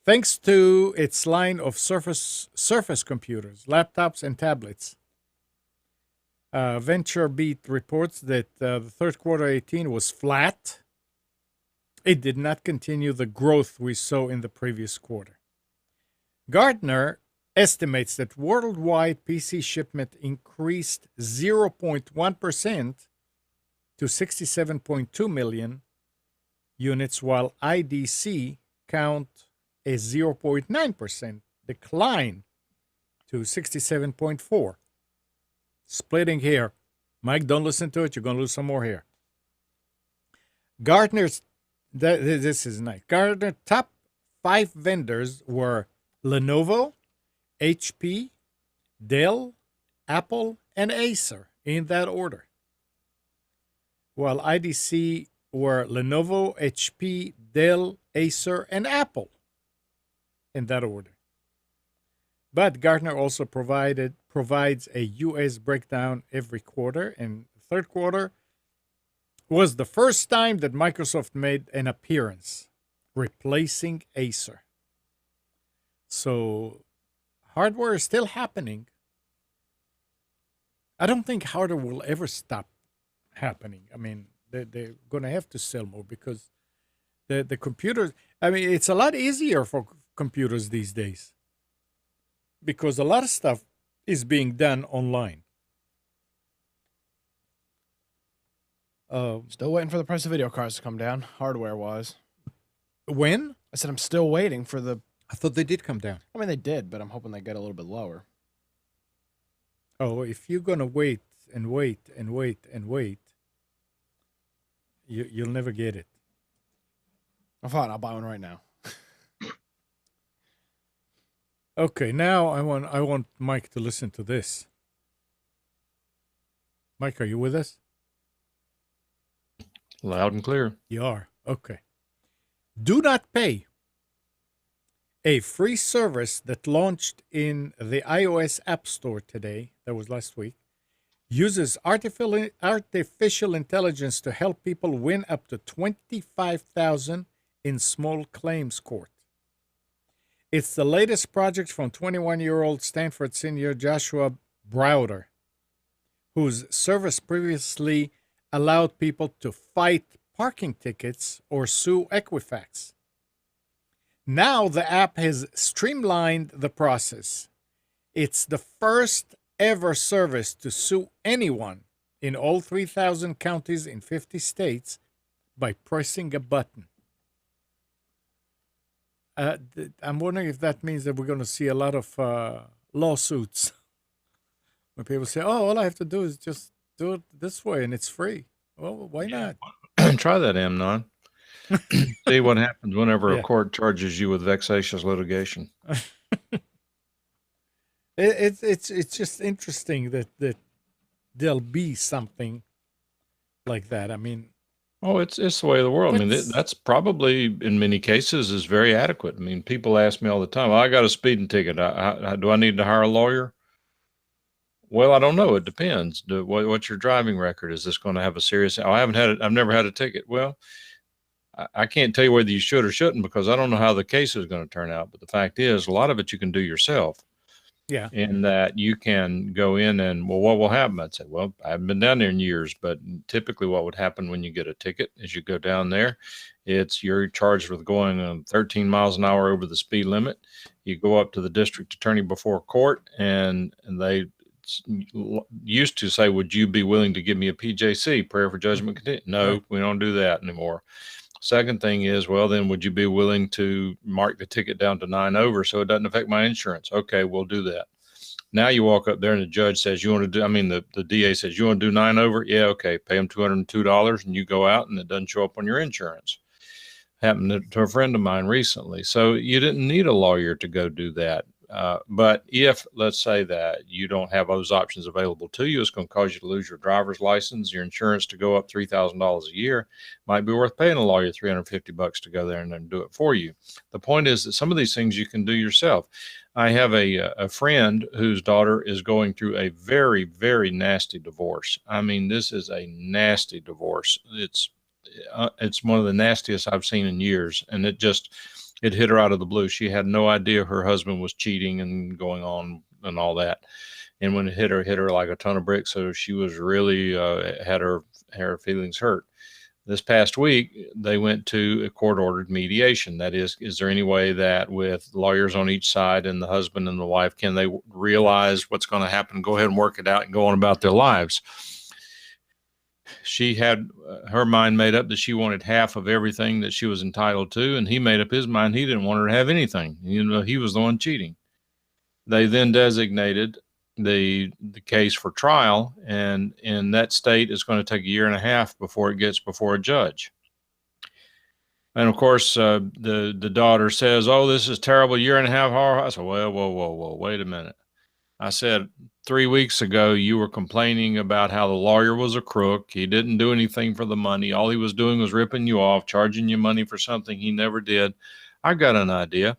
Thanks to its line of Surface computers, laptops, and tablets. VentureBeat reports that the third quarter 18 was flat. It did not continue the growth we saw in the previous quarter. Gartner estimates that worldwide PC shipment increased 0.1% to 67.2 million units, while IDC count a 0.9% decline to 67.4. Splitting hair. Mike, don't listen to it. You're going to lose some more hair. Gartner's, this is nice. Gartner top five vendors were Lenovo, HP, Dell, Apple, and Acer in that order. While IDC were Lenovo, HP, Dell, Acer, and Apple in that order. But Gartner also provides a US breakdown every quarter, and the third quarter was the first time that Microsoft made an appearance, replacing Acer. So hardware is still happening. I don't think hardware will ever stop happening. I mean, they're going to have to sell more because the computers, I mean, it's a lot easier for computers these days because a lot of stuff is being done online. Still waiting for the price of video cards to come down, hardware-wise. When? I said I'm still waiting for the... I thought they did come down. I mean, they did, but I'm hoping they get a little bit lower. Oh, if you're going to wait and wait and wait and wait, you'll never get it. I'm fine. I'll buy one right now. Okay, now I want Mike to listen to this. Mike, are you with us? Loud and clear. You are. Okay. Do Not Pay, a free service that launched in the iOS App Store today, that was last week, uses artificial intelligence to help people win up to $25,000 in small claims court. It's the latest project from 21-year-old Stanford senior Joshua Browder, whose service previously allowed people to fight parking tickets or sue Equifax. Now the app has streamlined the process. It's the first ever service to sue anyone in all 3,000 counties in 50 states by pressing a button. I'm wondering if that means that we're going to see a lot of lawsuits. When people say, oh, all I have to do is just do it this way and it's free. Well, why not? Try that, Amnon. See what happens whenever Yeah. a court charges you with vexatious litigation. It's just interesting that there'll be something like that. I mean, Oh, it's the way of the world. I mean, What's- that's probably in many cases is very adequate. I mean, people ask me all the time, I got a speeding ticket. Do I need to hire a lawyer? Well, I don't know. It depends. What's your driving record? Is this going to have a serious? I've never had a ticket. Well, I can't tell you whether you should or shouldn't because I don't know how the case is going to turn out. But the fact is, a lot of it you can do yourself. Yeah. in that you can go in and, well, what will happen? I'd say, well, I haven't been down there in years, but typically what would happen when you get a ticket is you go down there, you're charged with going 13 miles an hour over the speed limit. You go up to the district attorney before court, and they used to say, would you be willing to give me a PJC, prayer for judgment contingent? No, Right. we don't do that anymore. Second thing is, well, then would you be willing to mark the ticket down to 9 over so it doesn't affect my insurance? Okay, we'll do that. Now you walk up there and the judge says, you want to do, the DA says, you want to do 9 over? Yeah, okay. Pay them $202 and you go out and it doesn't show up on your insurance. Happened to a friend of mine recently. So you didn't need a lawyer to go do that. But if, let's say that you don't have those options available to you, it's going to cause you to lose your driver's license, your insurance to go up $3,000 a year. Might be worth paying a lawyer $350 to go there and then do it for you. The point is that some of these things you can do yourself. I have a friend whose daughter is going through a very, very nasty divorce. I mean, this is a nasty divorce. It's one of the nastiest I've seen in years, and it hit her out of the blue. She had no idea her husband was cheating and going on and all that. And when it hit her like a ton of bricks. So she was really had her feelings hurt. This past week, they went to a court-ordered mediation. That is there any way that with lawyers on each side and the husband and the wife, can they realize what's going to happen, go ahead and work it out and go on about their lives? She had her mind made up that she wanted half of everything that she was entitled to, and he made up his mind he didn't want her to have anything. He was the one cheating. They then designated the case for trial, and in that state, it's going to take 1.5 years before it gets before a judge. And of course, the daughter says, "Oh, this is terrible. 1.5 years." I said, "Well, whoa, wait a minute." I said, 3 weeks ago, you were complaining about how the lawyer was a crook. He didn't do anything for the money. All he was doing was ripping you off, charging you money for something he never did. I got an idea.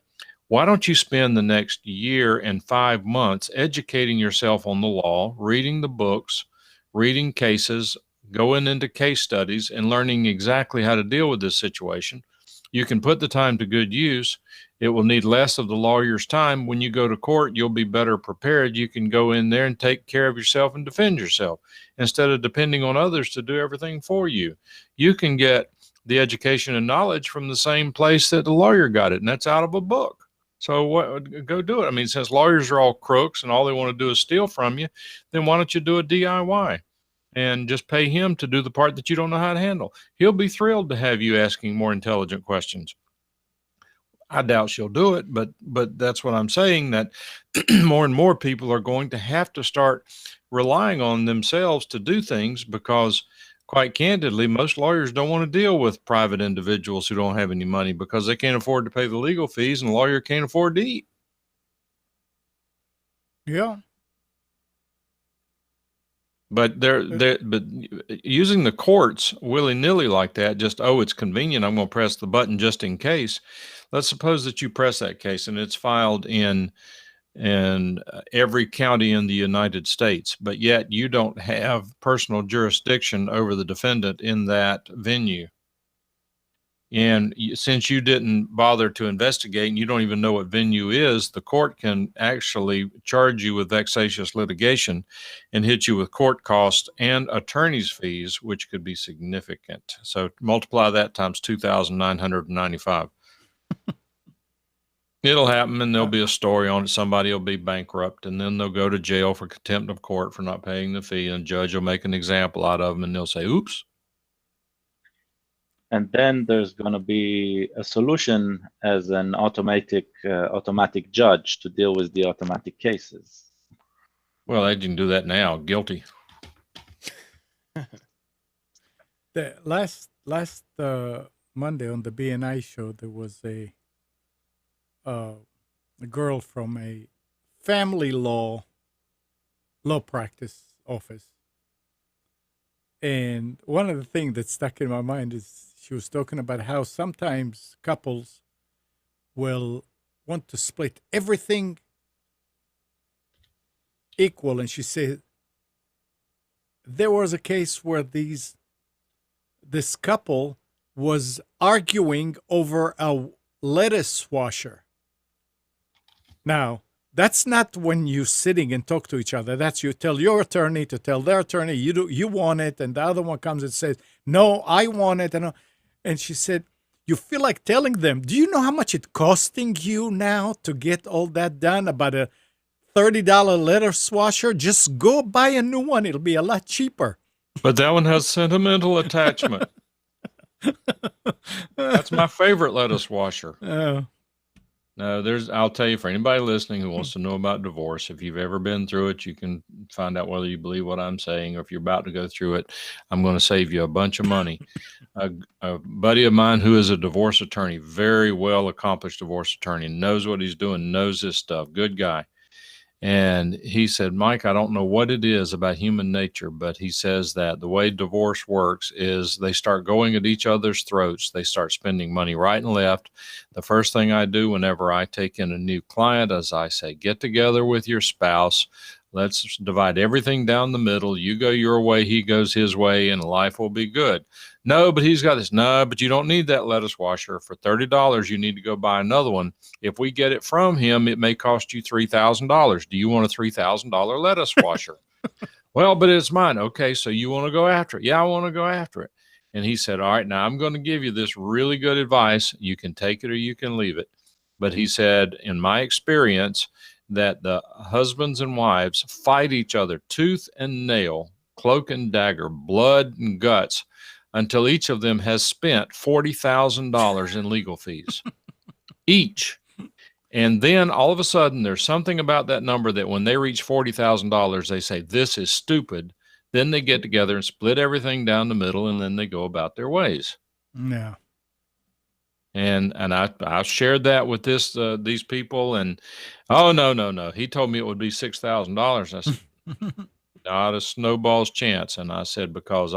Why don't you spend the next 1 year and 5 months educating yourself on the law, reading the books, reading cases, going into case studies, and learning exactly how to deal with this situation? You can put the time to good use. It will need less of the lawyer's time. When you go to court, you'll be better prepared. You can go in there and take care of yourself and defend yourself instead of depending on others to do everything for you. You can get the education and knowledge from the same place that the lawyer got it, and that's out of a book. So go do it. I mean, since lawyers are all crooks and all they want to do is steal from you, then why don't you do a DIY and just pay him to do the part that you don't know how to handle? He'll be thrilled to have you asking more intelligent questions. I doubt she'll do it, but that's what I'm saying, that more and more people are going to have to start relying on themselves to do things, because quite candidly, most lawyers don't want to deal with private individuals who don't have any money because they can't afford to pay the legal fees and the lawyer can't afford to eat. Yeah. But but using the courts willy-nilly like that, just, oh, it's convenient, I'm going to press the button just in case. Let's suppose that you press that case and it's filed in every county in the United States, but yet you don't have personal jurisdiction over the defendant in that venue. And since you didn't bother to investigate and you don't even know what venue is, the court can actually charge you with vexatious litigation and hit you with court costs and attorney's fees, which could be significant. So multiply that times 2,995. It'll happen, and there'll be a story on it. Somebody will be bankrupt, and then they'll go to jail for contempt of court for not paying the fee, and the judge will make an example out of them, and they'll say, oops. And then there's going to be a solution as an automatic judge to deal with the automatic cases. Well, they can do that now. Guilty. The last Monday on the BNI show, there was a girl from a family law practice office. And one of the things that stuck in my mind is she was talking about how sometimes couples will want to split everything equal. And she said there was a case where this couple was arguing over a lettuce washer. Now, That's not when you sitting and talk to each other. That's you tell your attorney to tell their attorney you want it, and the other one comes and says, "No, I want it." And she said, "You feel like telling them, do you know how much it's costing you now to get all that done? About a $30 lettuce washer? Just go buy a new one. It'll be a lot cheaper." But that one has sentimental attachment. That's my favorite lettuce washer. Oh. No, I'll tell you, for anybody listening who wants to know about divorce, if you've ever been through it, you can find out whether you believe what I'm saying, or if you're about to go through it, I'm going to save you a bunch of money. A buddy of mine who is a divorce attorney, very well accomplished divorce attorney, knows what he's doing, knows this stuff, good guy. And he said, "Mike, I don't know what it is about human nature, but he says that the way divorce works is they start going at each other's throats. They start spending money right and left. The first thing I do whenever I take in a new client is I say, get together with your spouse. Let's divide everything down the middle. You go your way, he goes his way, and life will be good. No, but he's got this. No, but you don't need that lettuce washer. For $30, you need to go buy another one. If we get it from him, it may cost you $3,000. Do you want a $3,000 lettuce washer?" "Well, but it's mine." "Okay, so you want to go after it?" "Yeah, I want to go after it." And he said, "All right, now I'm going to give you this really good advice. You can take it or you can leave it." But he said, in my experience, that the husbands and wives fight each other tooth and nail, cloak and dagger, blood and guts, until each of them has spent $40,000 in legal fees each. And then all of a sudden, there's something about that number that when they reach $40,000, they say, "This is stupid." Then they get together and split everything down the middle, and then they go about their ways. Yeah. And I shared that with these people, and "Oh, no. He told me it would be $6,000. I said, "Not a snowball's chance." And I said, because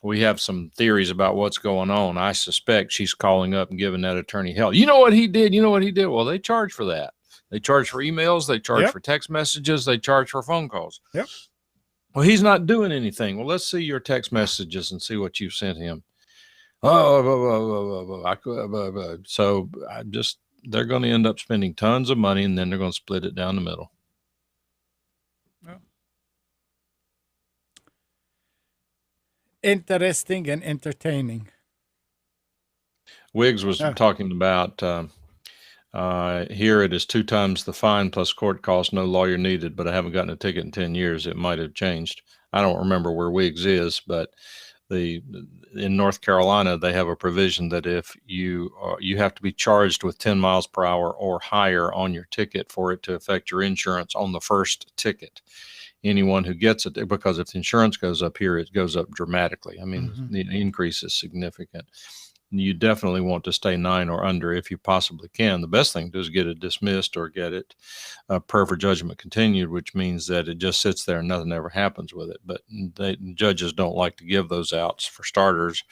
we have some theories about what's going on. I suspect she's calling up and giving that attorney hell. "You know what he did? You know what he did?" Well, they charge for that. They charge for emails. They charge for text messages. They charge for phone calls. Yep. "Well, he's not doing anything." "Well, let's see your text messages and see what you sent him." So they're going to end up spending tons of money, and then they're going to split it down the middle. Interesting and entertaining. Wiggs was talking about here it is 2 times the fine plus court costs, no lawyer needed, but I haven't gotten a ticket in 10 years. It might have changed. I don't remember where Wiggs is, but in North Carolina, they have a provision that if you have to be charged with 10 miles per hour or higher on your ticket for it to affect your insurance on the first ticket. Anyone who gets it, because if the insurance goes up here, it goes up dramatically. I mean, the increase is significant. You definitely want to stay 9 or under if you possibly can. The best thing to do is get it dismissed or get it prayer for judgment continued, which means that it just sits there and nothing ever happens with it. But judges don't like to give those outs for starters,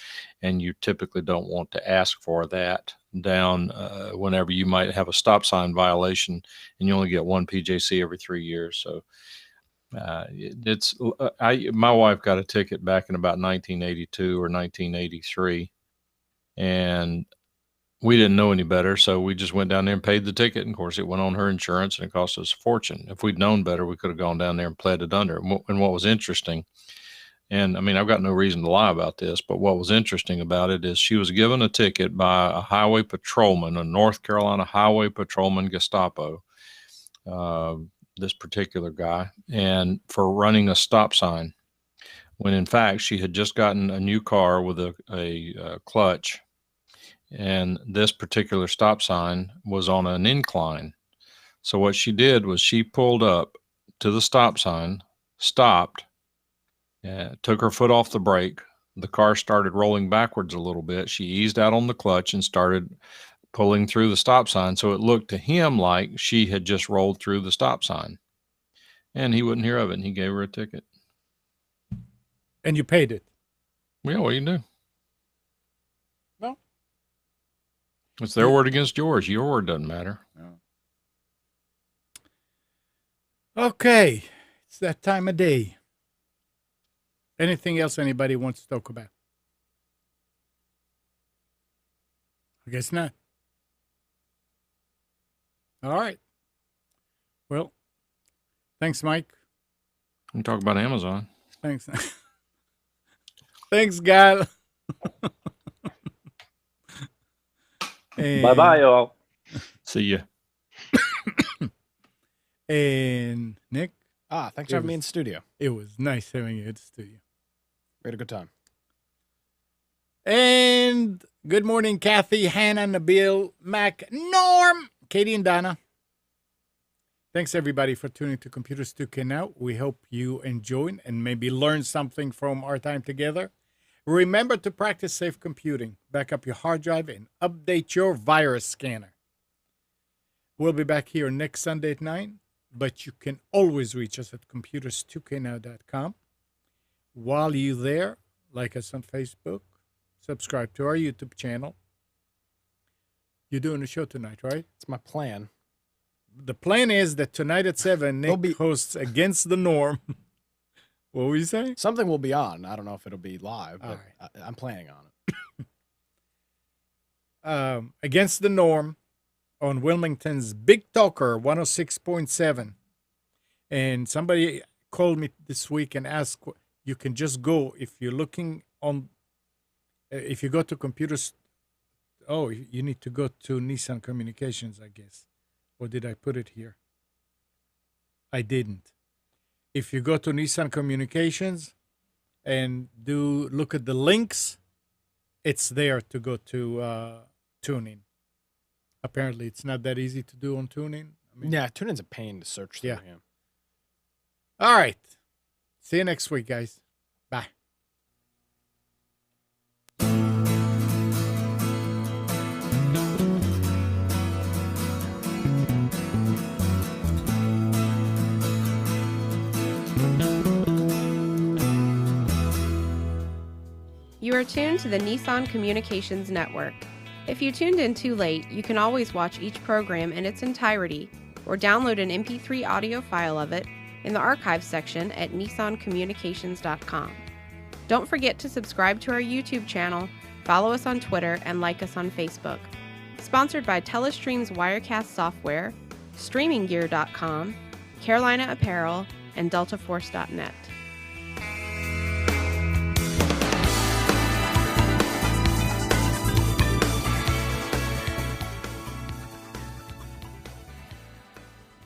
and you typically don't want to ask for that down whenever you might have a stop sign violation and you only get 1 PJC every 3 years. So my wife got a ticket back in about 1982 or 1983. And we didn't know any better, so we just went down there and paid the ticket. And of course, it went on her insurance, and it cost us a fortune. If we'd known better, we could have gone down there and pled it under. And what was interesting, and I mean, I've got no reason to lie about this, but what was interesting about it is she was given a ticket by a highway patrolman, a North Carolina highway patrolman, Gestapo, this particular guy, and for running a stop sign, when in fact she had just gotten a new car with a clutch. And this particular stop sign was on an incline. So what she did was she pulled up to the stop sign, stopped, took her foot off the brake. The car started rolling backwards a little bit. She eased out on the clutch and started pulling through the stop sign. So it looked to him like she had just rolled through the stop sign. And he wouldn't hear of it, and he gave her a ticket. And you paid it? Yeah, what do you do? No. It's their word against yours. Your word doesn't matter. No. Okay. It's that time of day. Anything else anybody wants to talk about? I guess not. All right. Thanks, Mike. We talk about Amazon. Thanks. Thanks, Gal. Bye bye, all. See ya. And Nick, Thanks for having me in the studio. it was nice having you at the studio. We had a good time. And good morning, Kathy, Hannah, Nabil, Mac, Norm, Katie, and Donna. Thanks, everybody, for tuning to Computers 2K Now. We hope you enjoyed and maybe learned something from our time together. Remember to practice safe computing. Back up your hard drive and update your virus scanner. We'll be back here next Sunday at 9, but you can always reach us at computers2know.com. While you're there, like us on Facebook, subscribe to our YouTube channel. You're doing a show tonight, right? It's my plan. The plan is that tonight at 7, Nick hosts Against the Norm. What were you saying? Something will be on. I don't know if it'll be live, but All I'm planning on it. Against the Norm on Wilmington's Big Talker 106.7. And somebody called me this week and asked, you can just go if you're looking on, if you go to computers. Oh, you need to go to Nissan Communications, I guess. Or did I put it here? I didn't. If you go to Nissan Communications and look at the links, it's there to go to TuneIn. Apparently, it's not that easy to do on TuneIn. Yeah, TuneIn's a pain to search through. Yeah. Yeah. All right. See you next week, guys. Bye. You are tuned to the Nissan Communications Network. If you tuned in too late, you can always watch each program in its entirety or download an MP3 audio file of it in the archives section at nissancommunications.com. Don't forget to subscribe to our YouTube channel, follow us on Twitter, and like us on Facebook. Sponsored by Telestream's Wirecast software, StreamingGear.com, Carolina Apparel, and DeltaForce.net.